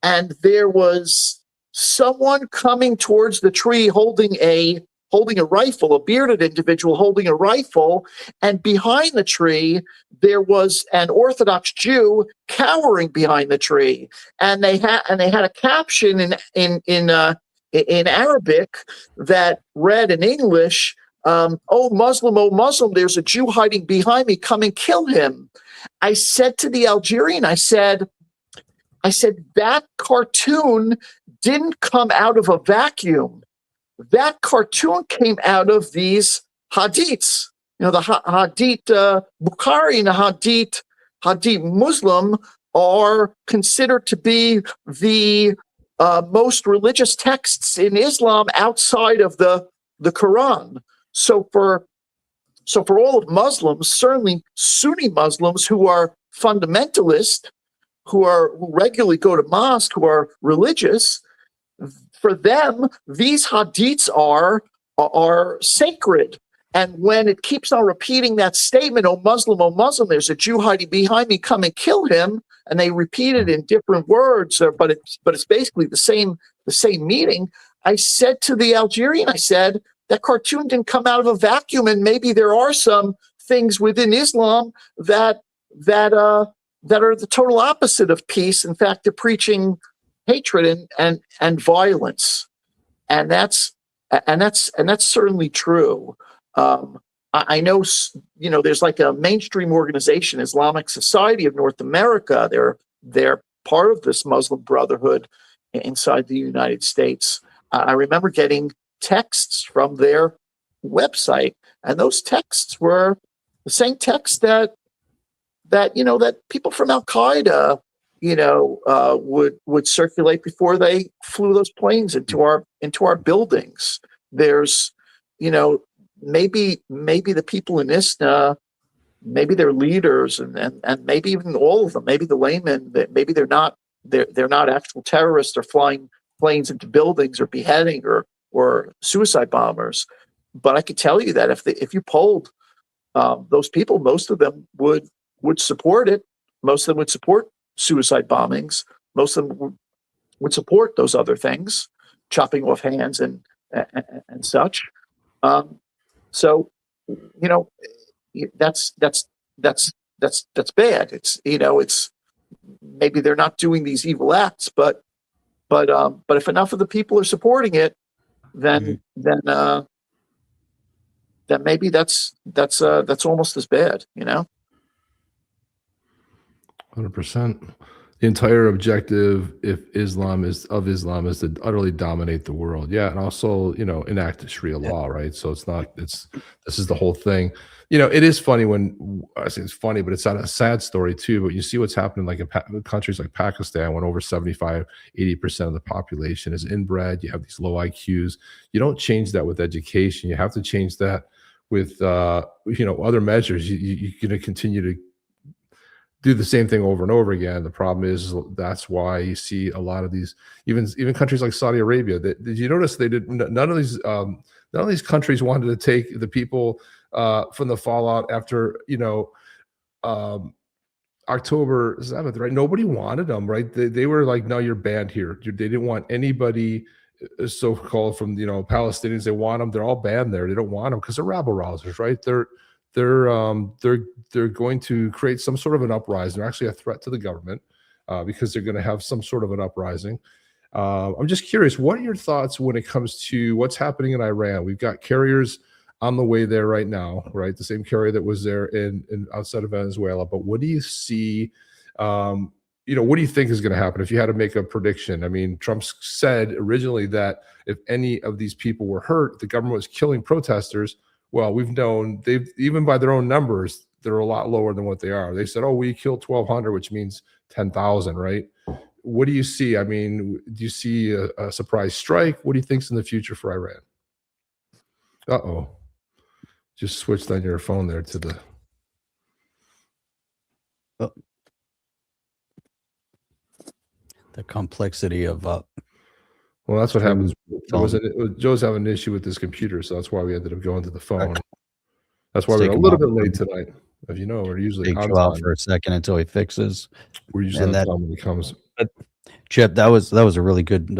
And there was someone coming towards the tree holding a rifle, a bearded individual holding a rifle. And behind the tree, there was an Orthodox Jew cowering behind the tree. And they had a caption in Arabic that read in English, oh Muslim, there's a Jew hiding behind me, come and kill him. I said to the Algerian, I said, that cartoon didn't come out of a vacuum. That cartoon came out of these hadiths. You know, the hadith Bukhari and the hadith Muslim are considered to be the most religious texts in Islam outside of the Quran. So for all of Muslims, certainly Sunni Muslims who are fundamentalist, who regularly go to mosque, who are religious, for them, these hadiths are sacred. And when it keeps on repeating that statement, oh Muslim, there's a Jew hiding behind me, come and kill him, and they repeat it in different words, but it's basically the same meaning. I said to the Algerian, I said, that cartoon didn't come out of a vacuum, and maybe there are some things within Islam that are the total opposite of peace. In fact, they're preaching hatred and violence, and that's certainly true. I know, there's like a mainstream organization, Islamic Society of North America. They're part of this Muslim Brotherhood inside the United States. I remember getting texts from their website, and those texts were the same texts that people from Al Qaeda would circulate before they flew those planes into our buildings. There's maybe the people in ISNA, maybe their leaders and maybe even all of them, maybe the laymen, that maybe they're not actual terrorists or flying planes into buildings or beheading or suicide bombers. But I could tell you that if you polled those people, most of them would support it. Most of them would support suicide bombings. Most of them would support those other things, chopping off hands and such. So that's bad. It's maybe they're not doing these evil acts, but if enough of the people are supporting it, then maybe that's almost as bad. 100%. The entire objective, if Islam is to utterly dominate the world. Yeah, and also, enact Sharia law, right? So this is the whole thing. It is funny when I say it's funny, but it's not a sad story too. But you see what's happening like in countries like Pakistan, when over 75, 80% of the population is inbred. You have these low IQs. You don't change that with education. You have to change that with other measures. You're going to continue to do the same thing over and over again. The problem is that's why you see a lot of these, even countries like Saudi Arabia. Did you notice they did none of these countries wanted to take the people from the fallout after October 7th, right? Nobody wanted them, right? They were like, no, you're banned here. They didn't want anybody so-called from Palestinians. They want them. They're all banned there. They don't want them because they're rabble rousers, right? They're going to create some sort of an uprising. They're actually a threat to the government because they're going to have some sort of an uprising. I'm just curious, what are your thoughts when it comes to what's happening in Iran? We've got carriers on the way there right now, right? The same carrier that was there in outside of Venezuela. But what do you see? What do you think is going to happen if you had to make a prediction? I mean, Trump said originally that if any of these people were hurt, the government was killing protesters. Well, we've known even by their own numbers, they're a lot lower than what they are. They said, oh, we killed 1,200, which means 10,000, right? What do you see? I mean, do you see a surprise strike? What do you think's in the future for Iran? Uh-oh. Just switched on your phone there to the... The complexity of well, that's what happens. Joe's having an issue with his computer, so that's why we ended up going to the phone. That's why we're a little bit late tonight. As you know, we're usually on out for a second until he fixes. We're usually on time when he comes. Chip, that was a really good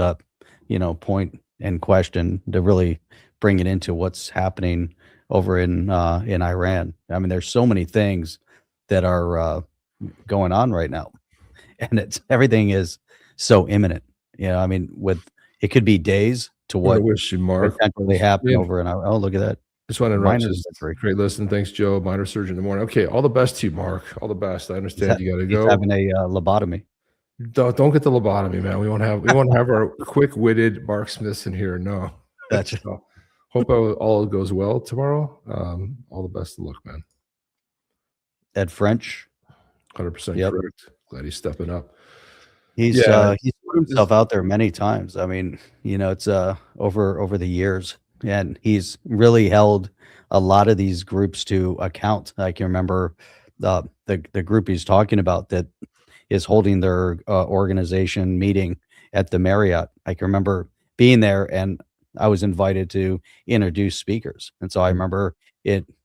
point and question to really bring it into what's happening over in Iran. I mean, there's so many things that are going on right now, and everything is so imminent. I mean, it could be days to what I wish you, Mark, potentially happen over in Iran. Oh, look at that. Just want to interrupt. Great listen. Thanks, Joe. Minor surgery in the morning. Okay, all the best to you, Mark. All the best. I understand you got to go. He's having a lobotomy. Don't get the lobotomy, man. We won't have our quick-witted Mark Smiths in here. No. Gotcha. So, hope all goes well tomorrow. All the best of luck, man. Ed French. 100% correct. Glad he's stepping up. He's put himself out there many times. I mean, it's over the years, and he's really held a lot of these groups to account. I can remember the group he's talking about that is holding their organization meeting at the Marriott. I can remember being there, and I was invited to introduce speakers, and so I remember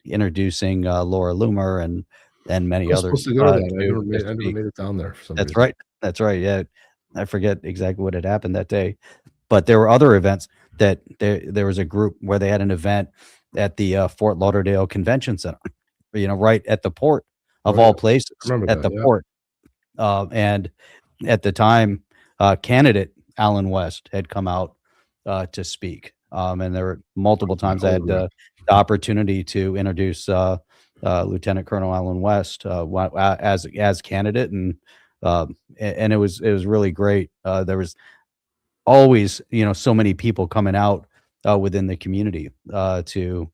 introducing Laura Loomer and many others. I never made it down there. For some reason. That's right. Yeah, I forget exactly what had happened that day, but there were other events that there was a group where they had an event at the Fort Lauderdale Convention Center, right at the port of all places, at the port. And at the time, candidate Alan West had come out to speak, and there were multiple times I had the opportunity to introduce Lieutenant Colonel Alan West as candidate, and it was really great. There was always so many people coming out within the community to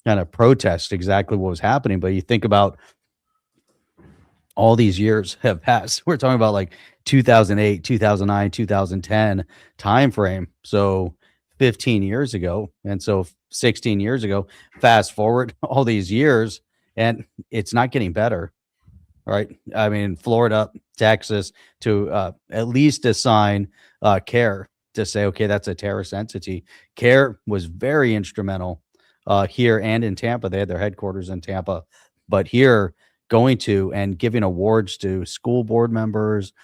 kind of protest exactly what was happening. But you think about all these years have passed. We're talking about like 2008, 2009, 2010 time frame. So 15 years ago, and so 16 years ago. Fast forward all these years, and it's not getting better. Right? I mean, Florida, Texas, to at least assign CAIR to say, okay, that's a terrorist entity. CAIR was very instrumental here and in Tampa. They had their headquarters in Tampa, but here going to and giving awards to school board members,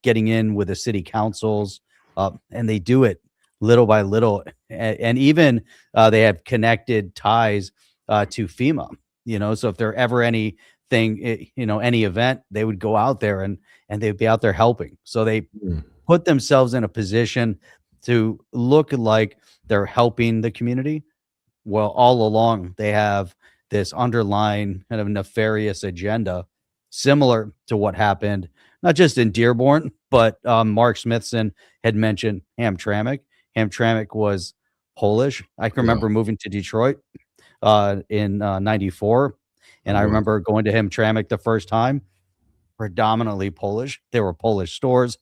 getting in with the city councils, and they do it little by little. And even they have connected ties to FEMA, so if there ever anything, any event, they would go out there and they'd be out there helping. So they put themselves in a position to look like they're helping the community. Well, all along they have this underlying kind of nefarious agenda, similar to what happened, not just in Dearborn, but Mark Smithson had mentioned Hamtramck. Hamtramck was Polish. I can remember moving to Detroit in 94. And I remember going to Hamtramck the first time, predominantly Polish. There were Polish stores,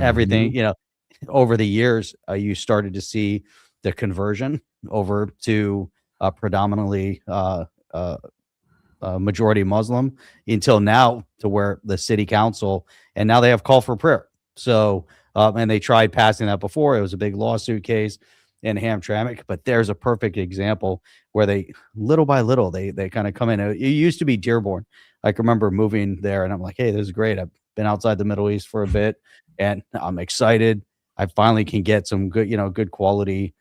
everything, over the years, you started to see the conversion over to predominantly majority Muslim until now, to where the city council, and now they have call for prayer. So, and they tried passing that before. It was a big lawsuit case in Hamtramck, but there's a perfect example where they, little by little, they kind of come in. It used to be Dearborn. I can remember moving there, and I'm like, hey, this is great. I've been outside the Middle East for a bit, and I'm excited. I finally can get some good, good quality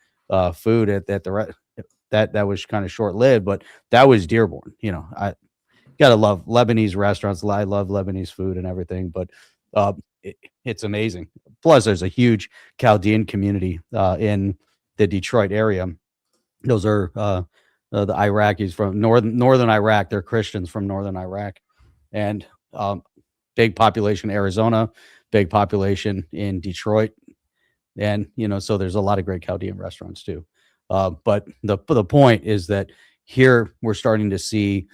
food at the that was kind of short lived, but that was Dearborn. I gotta love Lebanese restaurants. I love Lebanese food and everything, but it's amazing Plus, there's a huge Chaldean community in the Detroit area. Those are the Iraqis from northern Iraq. They're Christians from northern Iraq, and big population in Arizona, big population in Detroit, and so there's a lot of great Chaldean restaurants too. But the point is that here we're starting to see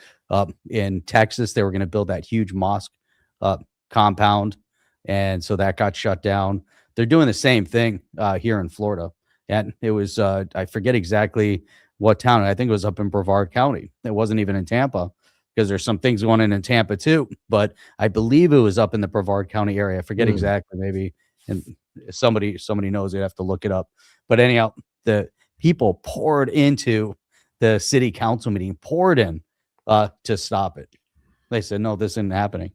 in Texas they were going to build that huge mosque compound, and so that got shut down. They're doing the same thing here in Florida, and it was I forget exactly what town. I think it was up in Brevard County. It wasn't even in Tampa, because there's some things going in Tampa too. But I believe it was up in the Brevard County area. I forget exactly, maybe, and somebody knows, they'd have to look it up. But anyhow, the people poured into the city council meeting, poured in to stop it. They said, no, this isn't happening.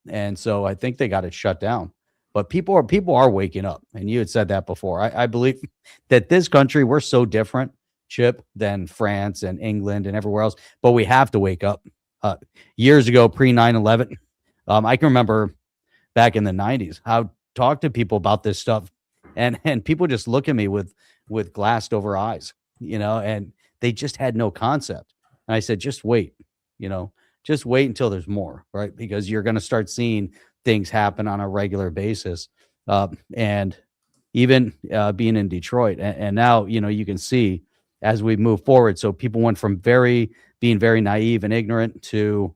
And so I think they got it shut down. But people are waking up. And you had said that before. I believe that this country, we're so different, Chip, than France and England and everywhere else. But we have to wake up. Years ago, pre 9/11, I can remember back in the 90s, how talk to people about this stuff, and people just look at me with glassed over eyes, and they just had no concept. And I said, just wait, just wait until there's more, right? Because you're going to start seeing things happen on a regular basis. And even being in Detroit, and now, you can see as we move forward. So people went from being very naive and ignorant to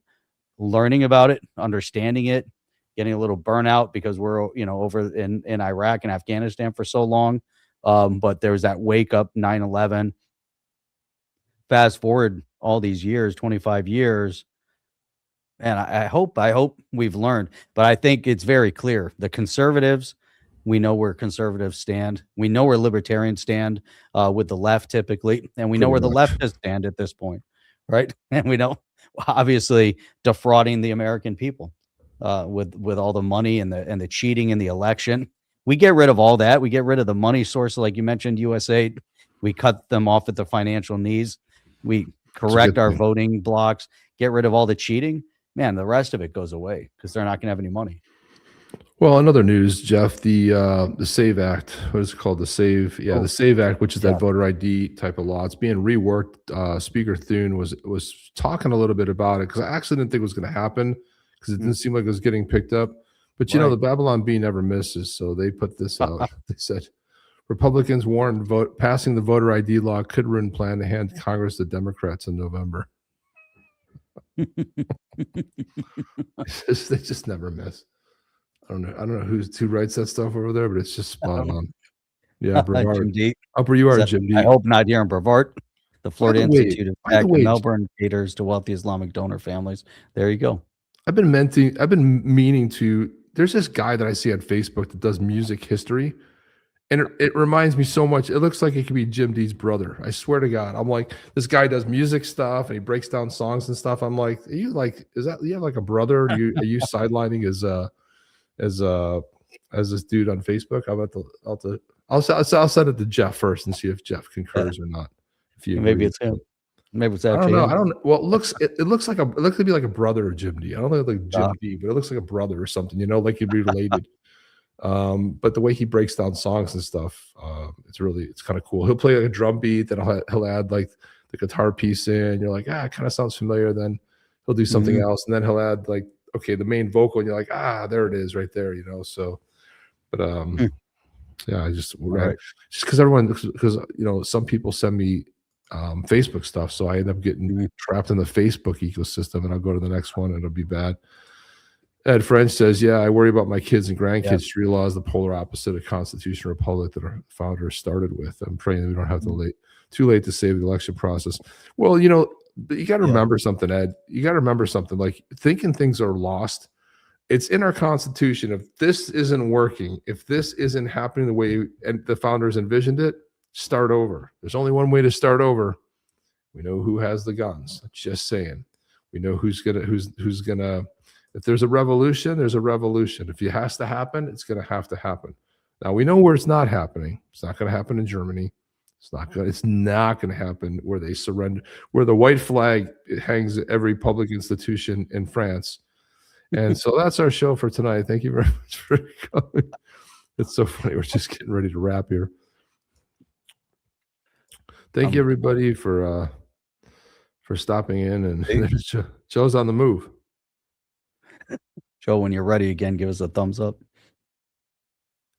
learning about it, understanding it, getting a little burnout because we're, over in Iraq and Afghanistan for so long. But there was that wake up 9/11. Fast forward all these years, 25 years. And I hope we've learned, but I think it's very clear. The conservatives, we know where conservatives stand. We know where libertarians stand with the left typically. And we know where the leftists stand at this point, right? And we know, obviously, defrauding the American people with all the money and the cheating in the election. We get rid of all that. We get rid of the money source, like you mentioned, USA. We cut them off at the financial knees. We correct our voting blocks, get rid of all the cheating. Man, the rest of it goes away because they're not going to have any money. Well, in other news, Jeff, the SAVE Act, what is it called? The SAVE Act, which is that voter ID type of law. It's being reworked. Speaker Thune was talking a little bit about it, because I actually didn't think it was going to happen, because it didn't seem like it was getting picked up. But the Babylon Bee never misses, so they put this out. They said Republicans warned passing the voter ID law could ruin plan to hand Congress to Democrats in November. They just never miss. I don't know who writes that stuff over there, but it's just spot on. Yeah, Brevard. Jim D. Up where you are, Jim D. I hope not here in Brevard. The Florida Institute of Tech in Melbourne caters to wealthy Islamic donor families. There you go. I've been meaning to. There's this guy that I see on Facebook that does music history, and it reminds me so much. It looks like it could be Jim D's brother. I swear to God. I'm like, this guy does music stuff and he breaks down songs and stuff. I'm like, are you have like a brother? Are you sidelining as this dude on Facebook? I'll send it to Jeff first and see if Jeff concurs or not. Maybe it's him. Maybe it's that. I don't know. I don't know. Well, it looks to be like a brother of Jim D. I don't think like Jim D, but it looks like a brother or something, like he'd be related. But the way he breaks down songs and stuff, it's kind of cool. He'll play like a drum beat, then he'll add like the guitar piece in. You're like, it kind of sounds familiar. Then he'll do something else, and then he'll add like, okay, the main vocal, and you're like, there it is right there, So, but yeah, just because some people send me Facebook stuff, so I end up getting trapped in the Facebook ecosystem, and I'll go to the next one and it'll be bad. Ed French says, I worry about my kids and grandkids. Tree law is the polar opposite of constitutional republic that our founders started with. I'm praying that we don't have too late to save the election process. Well, you got to remember something, Ed. You got to remember something, like thinking things are lost. It's in our Constitution. If this isn't working, if this isn't happening the way and the founders envisioned it, start over. There's only one way to start over. We know who has the guns. Just saying. We know who's gonna. If there's a revolution, there's a revolution. If it has to happen, it's gonna have to happen. Now we know where it's not happening. It's not gonna happen in Germany. It's not gonna happen where they surrender, where the white flag hangs at every public institution in France. And so that's our show for tonight. Thank you very much for coming. It's so funny. We're just getting ready to wrap here. Thank you, everybody, for stopping in. And Joe's on the move. Joe, when you're ready again, give us a thumbs up.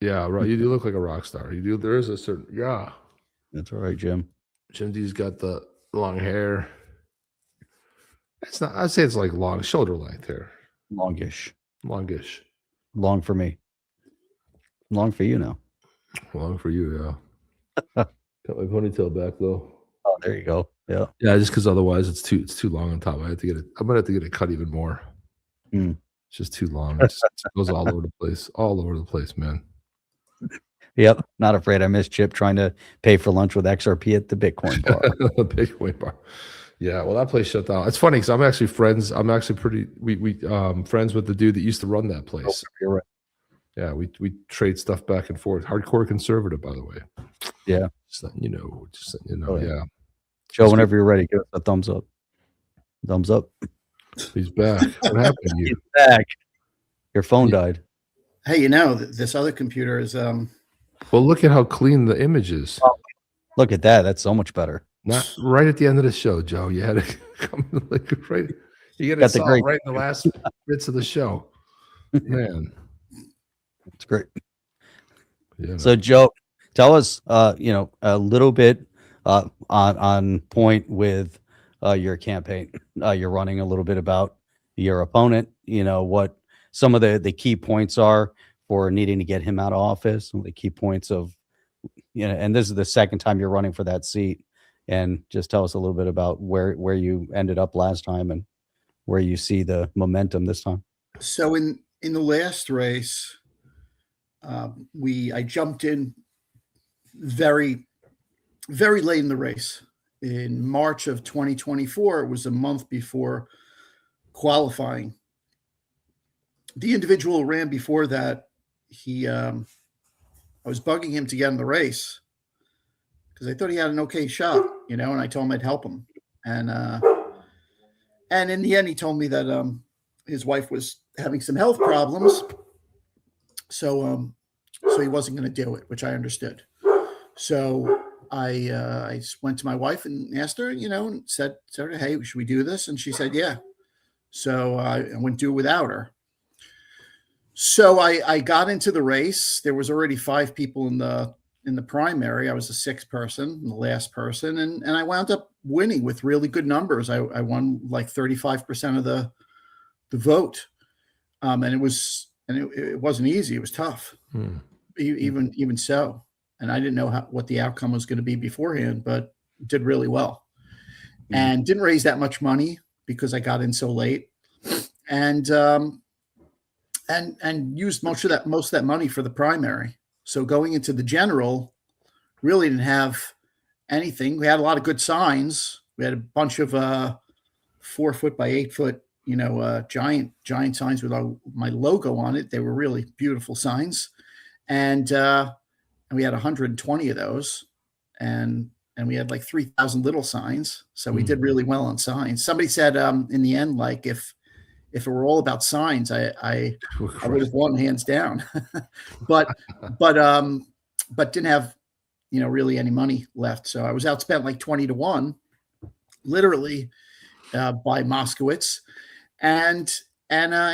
Yeah, right. You do look like a rock star. You do. There is a certain, yeah. That's all right, Jim. Jim D's got the long hair. It's not, I'd say it's like long, shoulder length hair. Longish. Longish. Long for me. Long for you now. Long for you, yeah. Got my ponytail back though. Oh, there you go. Yeah. Yeah, just because otherwise it's too long on top. I have to get it. I'm gonna have to get it cut even more. Mm. It's just too long. It goes all over the place. All over the place, man. Yep. Not afraid. I miss Chip trying to pay for lunch with XRP at the Bitcoin bar. The Bitcoin bar. Yeah, well, that place shut down. It's funny because I'm actually friends. I'm actually we friends with the dude that used to run that place. Oh, you're right. Yeah, we trade stuff back and forth. Hardcore conservative, by the way. Yeah. Just letting you know. Just letting you know. Yeah. Joe, whenever you're ready, give us a thumbs up. Thumbs up. He's back. What happened to you? He's back. Your phone died. Hey, you know, this other computer is Well, look at how clean the image is. Oh, look at that. That's so much better. Not right at the end of the show, Joe. You had to come like right. You got to right in the last bits of the show. Man, it's great. Yeah. So, Joe, tell us, a little bit on point with your campaign. You're running a little bit about your opponent. You know what some of the key points are for needing to get him out of office. Some of the key points of, and this is the second time you're running for that seat. And just tell us a little bit about where you ended up last time and where you see the momentum this time. So in the last race, I jumped in very, very late in the race. In March of 2024, it was a month before qualifying. The individual who ran before that, I was bugging him to get in the race because I thought he had an okay shot, and I told him I'd help him. And in the end, he told me that his wife was having some health problems. So he wasn't going to do it, which I understood. So I went to my wife and asked her, and said, hey, should we do this? And she said, yeah. So I went do it without her. So I got into the race. There was already 5 people in the primary. I was the 6th person, the last person, and I wound up winning with really good numbers. I won like 35% of the vote, and it wasn't easy. It was tough, even so. And I didn't know what the outcome was going to be beforehand, but did really well, and didn't raise that much money because I got in so late, and used most of that money for the primary. So going into the general, really didn't have anything. We had a lot of good signs. We had a bunch of 4 foot by 8 foot, giant signs with my logo on it. They were really beautiful signs, and we had 120 of those, and we had like 3,000 little signs. So we did really well on signs. Somebody said in the end, like if it were all about signs, I would have won hands down, but didn't have, really any money left. So I was outspent like 20-1, literally, by Moskowitz, and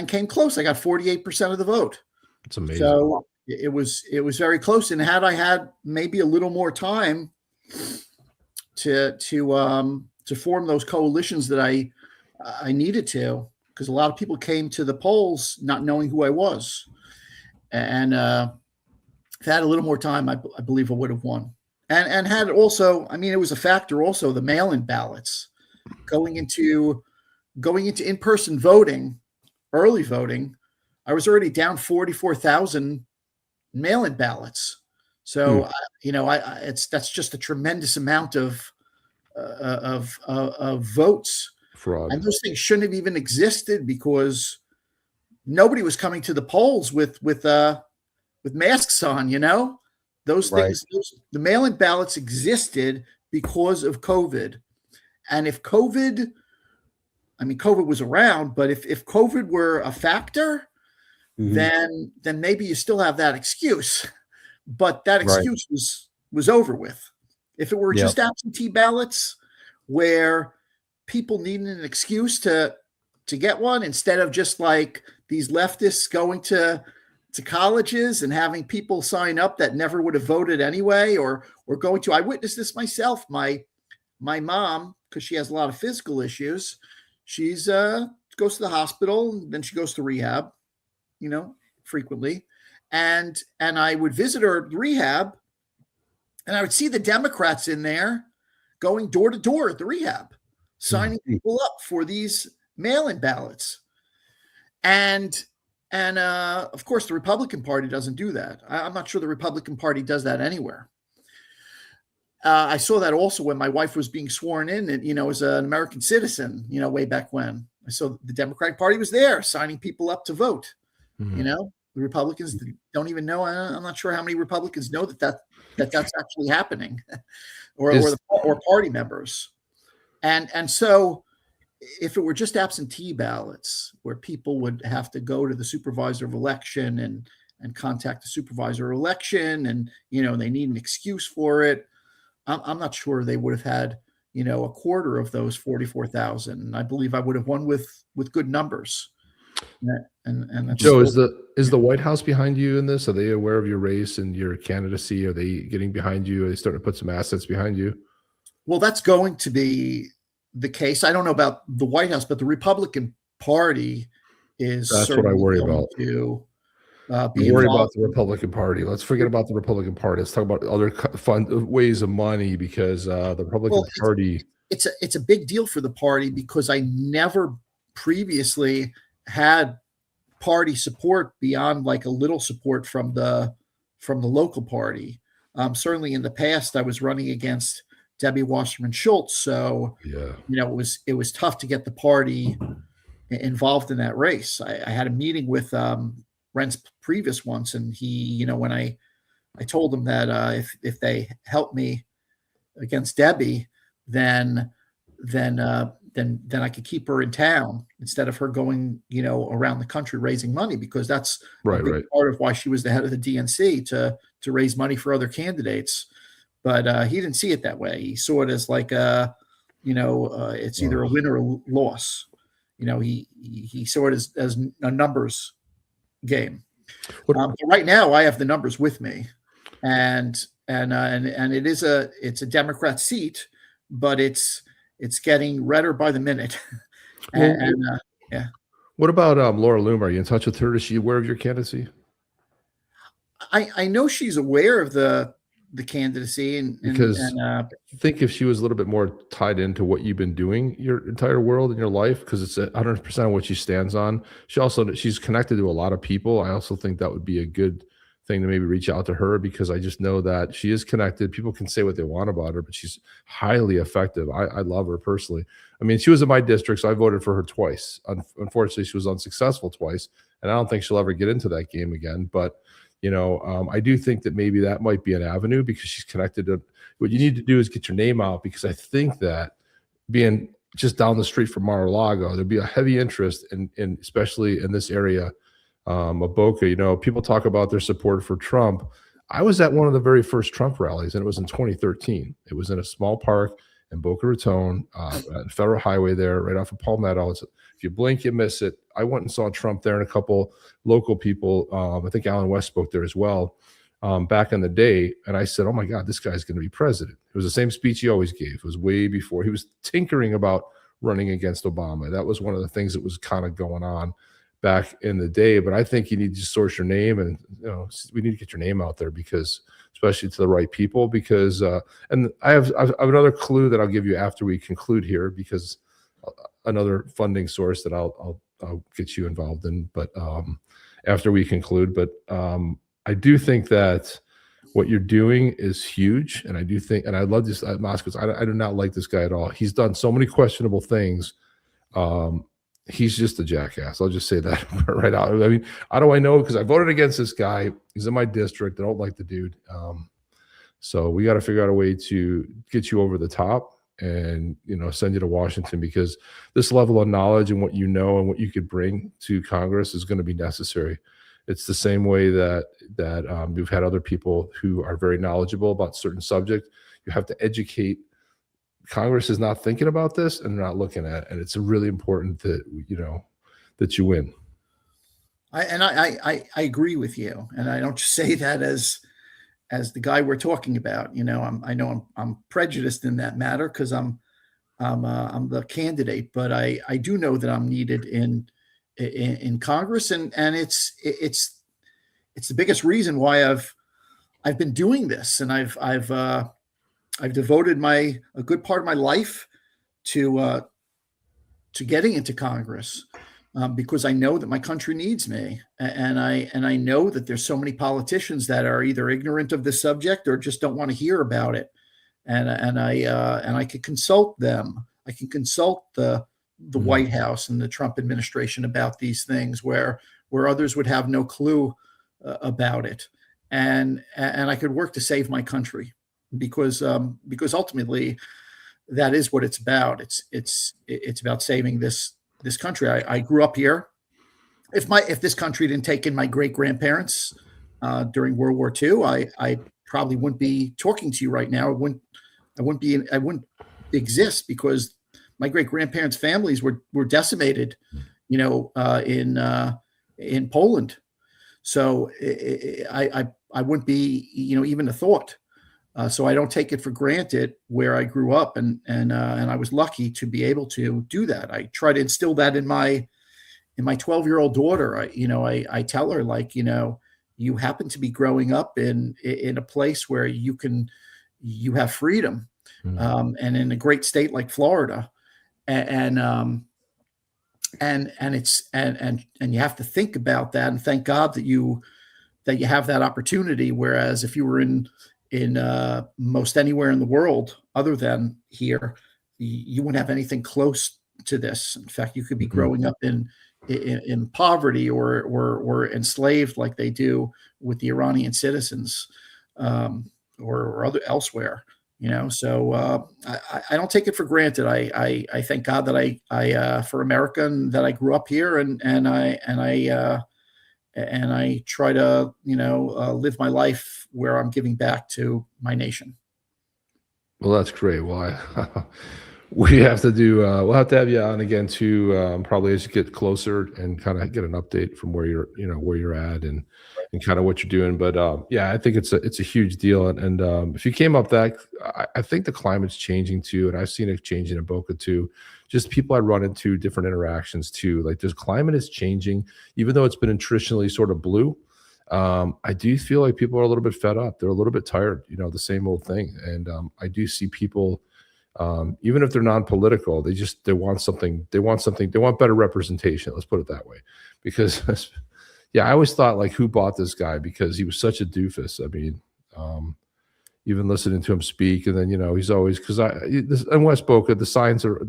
came close. I got 48% of the vote. It's amazing. So it was very close. And had I had maybe a little more time to form those coalitions that I needed to, because a lot of people came to the polls not knowing who I was. And if I had a little more time, I believe I would have won. And had also, it was a factor also, the mail-in ballots. Going into in-person voting, early voting, I was already down 44,000 mail-in ballots. So, that's just a tremendous amount of votes. Fraud. And those things shouldn't have even existed because nobody was coming to the polls with masks on, those things, the mail-in ballots existed because of COVID. And if COVID was around, but if COVID were a factor, then maybe you still have that excuse, but that Right. excuse was over with. If it were Yep. just absentee ballots where people needed an excuse to get one, instead of just like these leftists going to colleges and having people sign up that never would have voted anyway, or going to, I witnessed this myself. My mom, because she has a lot of physical issues, she's goes to the hospital, and then she goes to rehab, frequently. And I would visit her at rehab, and I would see the Democrats in there going door to door at the rehab, signing people up for these mail-in ballots. And of course, the Republican Party doesn't do that. I'm not sure the Republican Party does that anywhere. I saw that also when my wife was being sworn in, and, as an American citizen, way back when. I saw the Democratic Party was there signing people up to vote. The Republicans don't even know. I'm not sure how many Republicans know that's actually happening, or party members. And so if it were just absentee ballots where people would have to go to the supervisor of election and contact the supervisor of election, and, they need an excuse for it, I'm not sure they would have had, a quarter of those 44,000. I believe I would have won with good numbers. And that's Joe, is the White House behind you in this? Are they aware of your race and your candidacy? Are they getting behind you? Are they starting to put some assets behind you? Well, that's going to be the case. I don't know about the White House, but the Republican Party is. That's what I worry about. Be worry about the Republican Party. Let's forget about the Republican Party. Let's talk about other fun ways of money, because the Republican Party. It's a big deal for the party, because I never previously had party support beyond like a little support from the local party. Certainly in the past, I was running against Debbie Wasserman Schultz, so it was tough to get the party involved in that race. I had a meeting with Reince Priebus once, and he, when I told him that if they helped me against Debbie, then I could keep her in town instead of her going, around the country raising money, because that's a big part of why she was the head of the DNC, to raise money for other candidates. But he didn't see it that way. He saw it as like it's either a win or a loss. He saw it as a numbers game. But right now, I have the numbers with me, and it's a Democrat seat, but it's getting redder by the minute. What about Laura Loomer? Are you in touch with her? Is she aware of your candidacy? I know she's aware of the candidacy, because I think if she was a little bit more tied into what you've been doing your entire world in your life, because it's 100% what she stands on. She's connected to a lot of people. I also think that would be a good thing to maybe reach out to her, because I just know that she is connected. People can say what they want about her, but she's highly effective. I love her personally. I mean, she was in my district, so I voted for her twice. Unfortunately, she was unsuccessful twice, and I don't think she'll ever get into that game again. But I do think that maybe that might be an avenue, because she's connected to. What you need to do is get your name out, because I think that being just down the street from Mar-a-Lago, there'd be a heavy interest in especially in this area of Boca. People talk about their support for Trump. I was at one of the very first Trump rallies, and it was in 2013. It was in a small park in Boca Raton, at Federal Highway there, right off of Palmetto. If you blink, you miss it. I went and saw Trump there, and a couple local people. I think Alan West spoke there as well back in the day. And I said, oh, my God, this guy's going to be president. It was the same speech he always gave. It was way before. He was tinkering about running against Obama. That was one of the things that was kind of going on back in the day. But I think you need to source your name, and we need to get your name out there, because especially to the right people, because and I have another clue that I'll give you after we conclude here, because another funding source that I'll get you involved in, but after we conclude. But I do think that what you're doing is huge, and I do think, and I love this Moskowitz. I do not like this guy at all. He's done so many questionable things. He's just a jackass. I'll just say that right out. I mean, how do I know? Because I voted against this guy. He's in my district. I don't like the dude. So we got to figure out a way to get you over the top and, send you to Washington, because this level of knowledge and what you know and what you could bring to Congress is going to be necessary. It's the same way that we've had other people who are very knowledgeable about certain subject. You have to educate. Congress is not thinking about this and not looking at it, and it's really important that that you win. I agree with you, and I don't just say that as the guy we're talking about. I know I'm prejudiced in that matter because I'm the candidate, but I do know that I'm needed in Congress, and it's the biggest reason why I've been doing this, and I've devoted a good part of my life to getting into Congress, because I know that my country needs me, and I know that there's so many politicians that are either ignorant of the subject or just don't want to hear about it, and I can consult them. I can consult the White House and the Trump administration about these things where others would have no clue about it, and I could work to save my country. Because ultimately that is what it's about. It's about saving this country. I grew up here. If this country didn't take in my great grandparents during World War II, I probably wouldn't be talking to you right now. I wouldn't exist, because my great grandparents' families were decimated, in Poland. So I wouldn't be even a thought. So I don't take it for granted where I grew up, and I was lucky to be able to do that. I try to instill that in my 12-year-old daughter. I tell her, like, you happen to be growing up in a place where you have freedom, and in a great state like Florida, and you have to think about that and thank God that you have that opportunity. Whereas if you were in most anywhere in the world other than here, you wouldn't have anything close to this. In fact, you could be growing up in poverty or enslaved like they do with the Iranian citizens, or other elsewhere. So I don't take it for granted. I thank God that I for America, and that I grew up here, and I try to, live my life where I'm giving back to my nation. Well, that's great. Well, we have to do. We'll have to have you on again too, probably as you get closer and kind of get an update from where you're at and kind of what you're doing. But yeah, I think it's a huge deal. And if you came up that, I think the climate's changing too, and I've seen it changing in Boca too. Just people I run into, different interactions too. Like, this climate is changing, even though it's been traditionally sort of blue. I do feel like people are a little bit fed up. They're a little bit tired, the same old thing. And I do see people, even if they're non-political, they want something. They want better representation. Let's put it that way. Because, yeah, I always thought, like, who bought this guy? Because he was such a doofus. I mean, even listening to him speak, and then he's always, because in West Boca, the signs are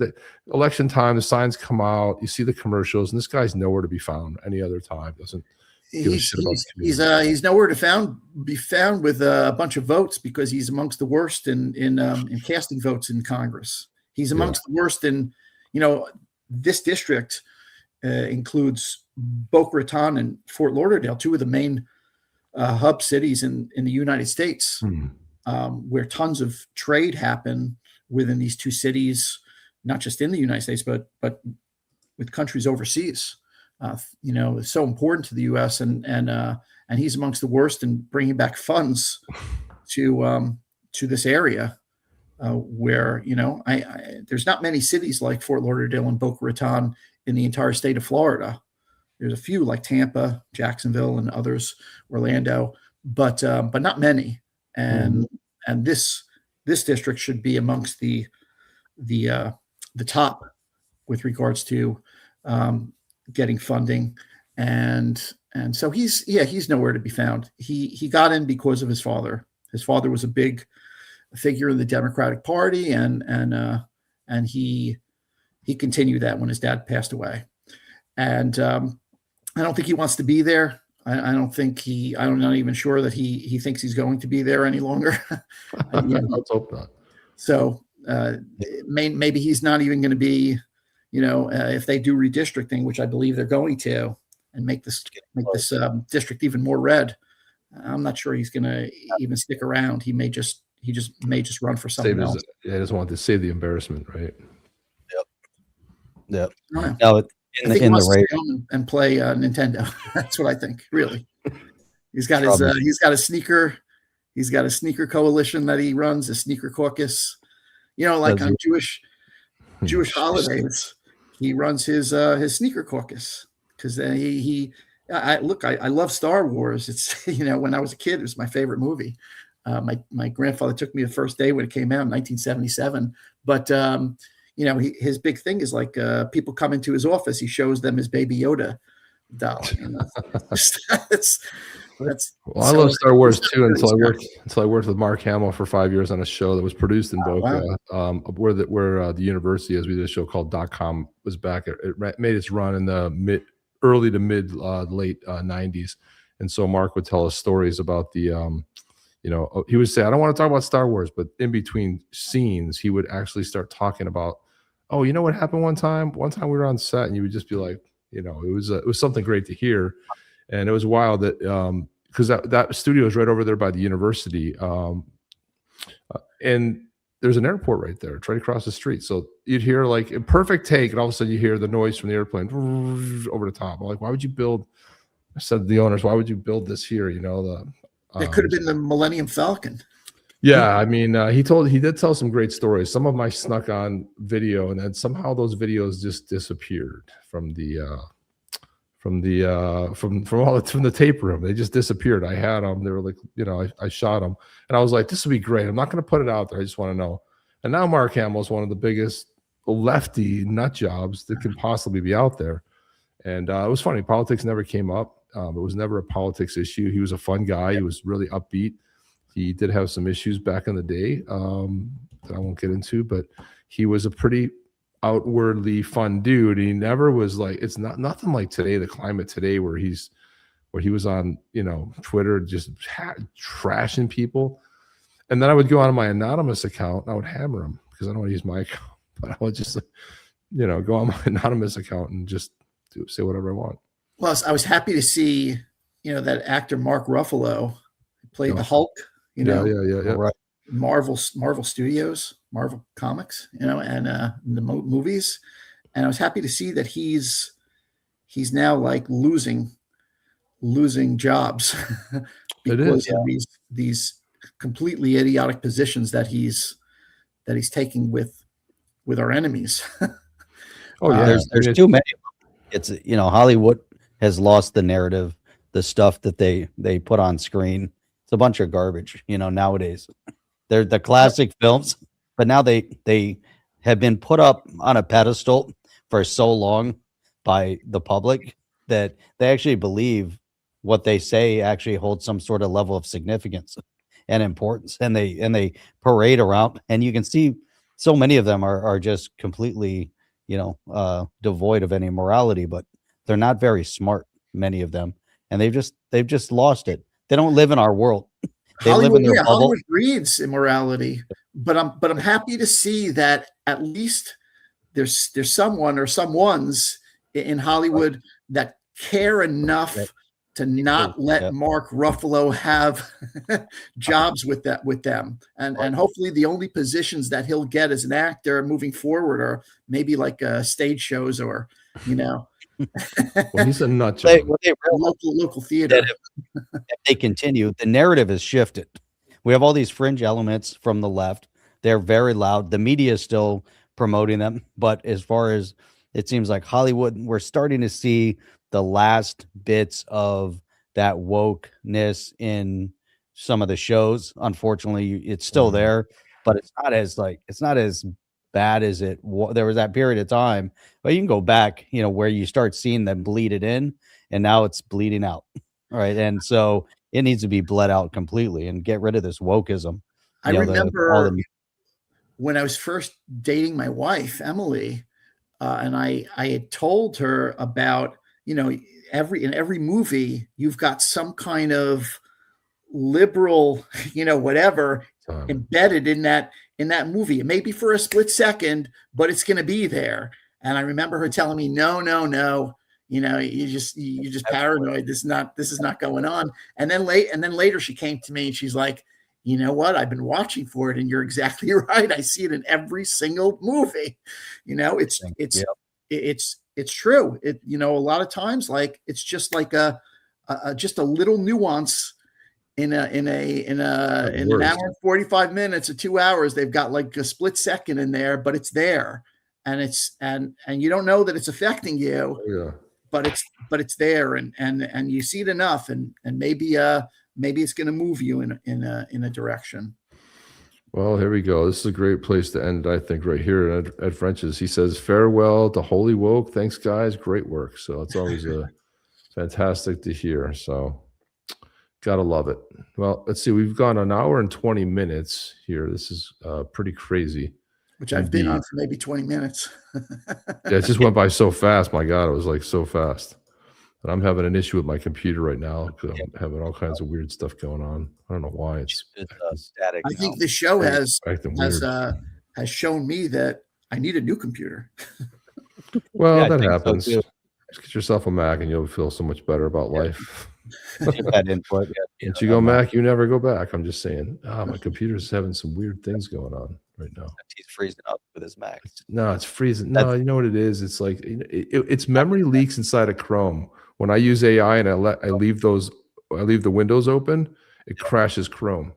election time. The signs come out. You see the commercials, and this guy's nowhere to be found any other time. Doesn't give a shit about the community. He's nowhere to be found with a bunch of votes, because he's amongst the worst in casting votes in Congress. He's amongst the worst in, this district includes Boca Raton and Fort Lauderdale, two of the main hub cities in the United States. Where tons of trade happen within these two cities, not just in the United States, but with countries overseas. It's so important to the U.S. and he's amongst the worst in bringing back funds to this area, where there's not many cities like Fort Lauderdale and Boca Raton in the entire state of Florida. There's a few like Tampa, Jacksonville, and others, Orlando, but not many. And this district should be amongst the top with regards to getting funding, and so he's nowhere to be found. He got in because of his father. His father was a big figure in the Democratic Party, and he continued that when his dad passed away. And I don't think he wants to be there. I'm not even sure that he thinks he's going to be there any longer. Let's hope not. So maybe he's not even going to be, if they do redistricting, which I believe they're going to, and make this district even more red. I'm not sure he's going to even stick around. He may just run for something else. Yeah, he doesn't want to save the embarrassment, right? Yep. I No, think he wants to stay home and play Nintendo. That's what I think. Really, he's got a sneaker coalition that he runs, a sneaker caucus. Like on Jewish holidays, he runs his sneaker caucus because I love Star Wars. It's when I was a kid, it was my favorite movie. My grandfather took me the first day when it came out in 1977. But his big thing is like people come into his office, he shows them his Baby Yoda doll. I love Star Wars too until I worked with Mark Hamill for 5 years on a show that was produced in Boca, where the university, as we did a show called .com, was back. It made its run in the early to mid late 90s, and so Mark would tell us stories about the he would say, I don't want to talk about Star Wars, but in between scenes he would actually start talking about, oh, you know what happened one time we were on set, and you would just be like, it was something great to hear. And it was wild that because that studio is right over there by the university, and there's an airport right there. It's right across the street. So you'd hear like a perfect take, and all of a sudden you hear the noise from the airplane over the top. I'm like, why would you build? I said to the owners, why would you build this here? It could have been the Millennium Falcon. Yeah, I mean, he did tell some great stories. Some of them I snuck on video, and then somehow those videos just disappeared from the tape room. They just disappeared. I had them. They were like, I shot them, and I was like, this would be great. I'm not going to put it out there. I just want to know. And now Mark Hamill is one of the biggest lefty nut jobs that can possibly be out there. And it was funny. Politics never came up. It was never a politics issue. He was a fun guy. He was really upbeat. He did have some issues back in the day that I won't get into, but he was a pretty outwardly fun dude. He never was like, it's nothing like today, the climate today, where he was on Twitter just trashing people. And then I would go on my anonymous account and I would hammer him because I don't want to use my account, but I would just go on my anonymous account and just say whatever I want. Plus, I was happy to see that actor Mark Ruffalo played the Hulk. Yeah. Right. Marvel Studios, Marvel Comics, and the movies. And I was happy to see that he's now like losing jobs because of these completely idiotic positions that he's taking with our enemies. Oh yeah, there's too many. It's Hollywood has lost the narrative, the stuff that they put on screen. It's a bunch of garbage, nowadays. They're the classic films, but now they have been put up on a pedestal for so long by the public that they actually believe what they say actually holds some sort of level of significance and importance. And they parade around, and you can see so many of them are just completely, devoid of any morality, but they're not very smart, many of them. And they've just lost it. They don't live in our world. They live in their bubble. Hollywood breeds immorality, but I'm happy to see that at least there's someone or someones in Hollywood that care enough to not let Mark Ruffalo have jobs with them, and hopefully the only positions that he'll get as an actor moving forward are maybe like stage shows or Well, he's a nut job. Local theater. If they continue, the narrative has shifted. We have all these fringe elements from the left. They're very loud. The media is still promoting them. But as far as it seems like Hollywood, we're starting to see the last bits of that wokeness in some of the shows. Unfortunately, it's still there, but it's not as bad as it was. There was that period of time, but you can go back, where you start seeing them bleed it in, and now it's bleeding out. All right. And so it needs to be bled out completely and get rid of this wokeism. I remember when I was first dating my wife, Emily, and I had told her about, in every movie, you've got some kind of liberal, whatever embedded in that movie. It may be for a split second, but it's going to be there. And I remember her telling me, no, you're just paranoid. This is not going on. And then later she came to me and she's like, you know what? I've been watching for it, and you're exactly right. I see it in every single movie. It's true. A lot of times, like, it's just like just a little nuance in an hour and 45 minutes or 2 hours. They've got like a split second in there, but it's there, and you don't know that it's affecting you. Yeah. But it's there, and you see it enough, and maybe it's going to move you in a direction. Well, here we go. This is a great place to end, I think, right here at French's. He says, farewell to Holy Woke. Thanks, guys. Great work. So it's always fantastic to hear. So gotta love it. Well, let's see. We've gone an hour and 20 minutes here. This is pretty crazy. Which I've been on for maybe 20 minutes. Yeah, it just went by so fast. My God, it was like so fast. But I'm having an issue with my computer right now because I'm having all kinds of weird stuff going on. I don't know why it's static. I think the show has shown me that I need a new computer. Well, that happens. So just get yourself a Mac and you'll feel so much better about life. That input. Once you go Mac, you never go back. I'm just saying, my computer's having some weird things going on right now. He's freezing up with his Mac. No, it's freezing. No, you know what it is? It's like it's memory leaks inside of Chrome. When I use AI and I leave the windows open, it crashes Chrome.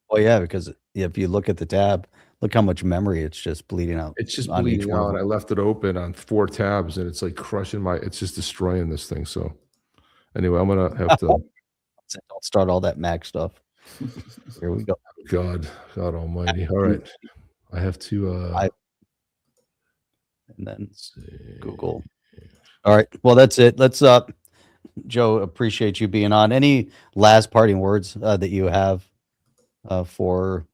Well, yeah, because if you look at the tab, look how much memory it's just bleeding out. It's just bleeding out. And I left it open on 4 tabs, and it's like crushing it's just destroying this thing. So anyway, I'm gonna have to. Don't start all that Mac stuff. Here we go. God Almighty! All right, I have to. And then Google. All right. Well, that's it. Let's. Joe, appreciate you being on. Any last parting words that you have for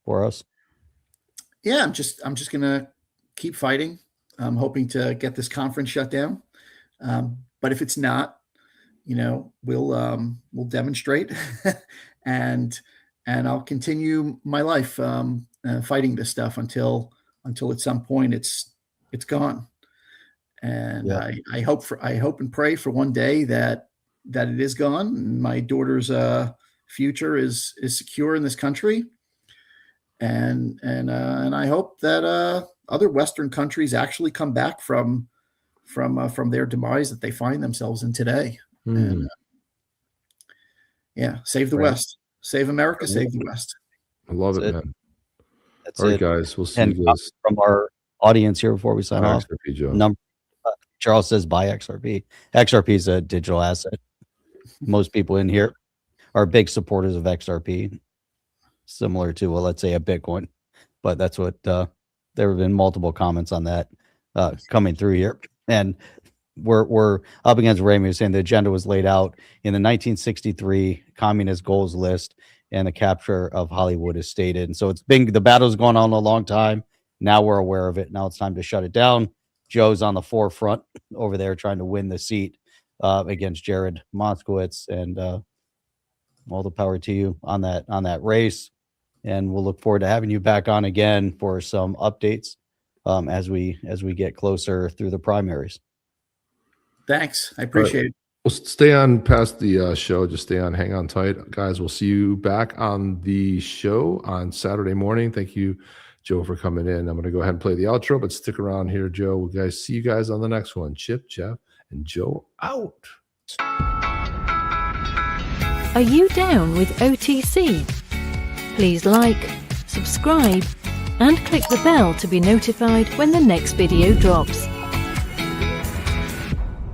us? Yeah, I'm just gonna keep fighting. I'm hoping to get this conference shut down. But if it's not, we'll demonstrate, and I'll continue my life fighting this stuff until at some point it's gone. And yeah. I hope and pray for one day that it is gone. And my daughter's future is secure in this country, and I hope that other Western countries actually come back from their demise that they find themselves in today. And, save the West, save America, save the West. I love it, man. That's all right, it. guys. We'll see and you guys from our audience here before we sign off. XRP, Joe. Charles says buy XRP. XRP is a digital asset. Most people in here are big supporters of XRP, similar to, well, let's say a Bitcoin. But that's what there have been multiple comments on that coming through here. And we're up against Raymond saying the agenda was laid out in the 1963 Communist Goals List, and the capture of Hollywood is stated. And so the battle's going on a long time. Now we're aware of it. Now it's time to shut it down. Joe's on the forefront over there trying to win the seat against Jared Moskowitz, and all the power to you on that race. And we'll look forward to having you back on again for some updates as we get closer through the primaries. Thanks. I appreciate it. We'll stay on past the show. Just stay on. Hang on tight, guys. We'll see you back on the show on Saturday morning. Thank you, Joe, for coming in. I'm going to go ahead and play the outro, but stick around here, Joe. We'll guys see you guys on the next one. Chip, Jeff, and Joe out. Are you down with OTC? Please like, subscribe, and click the bell to be notified when the next video drops.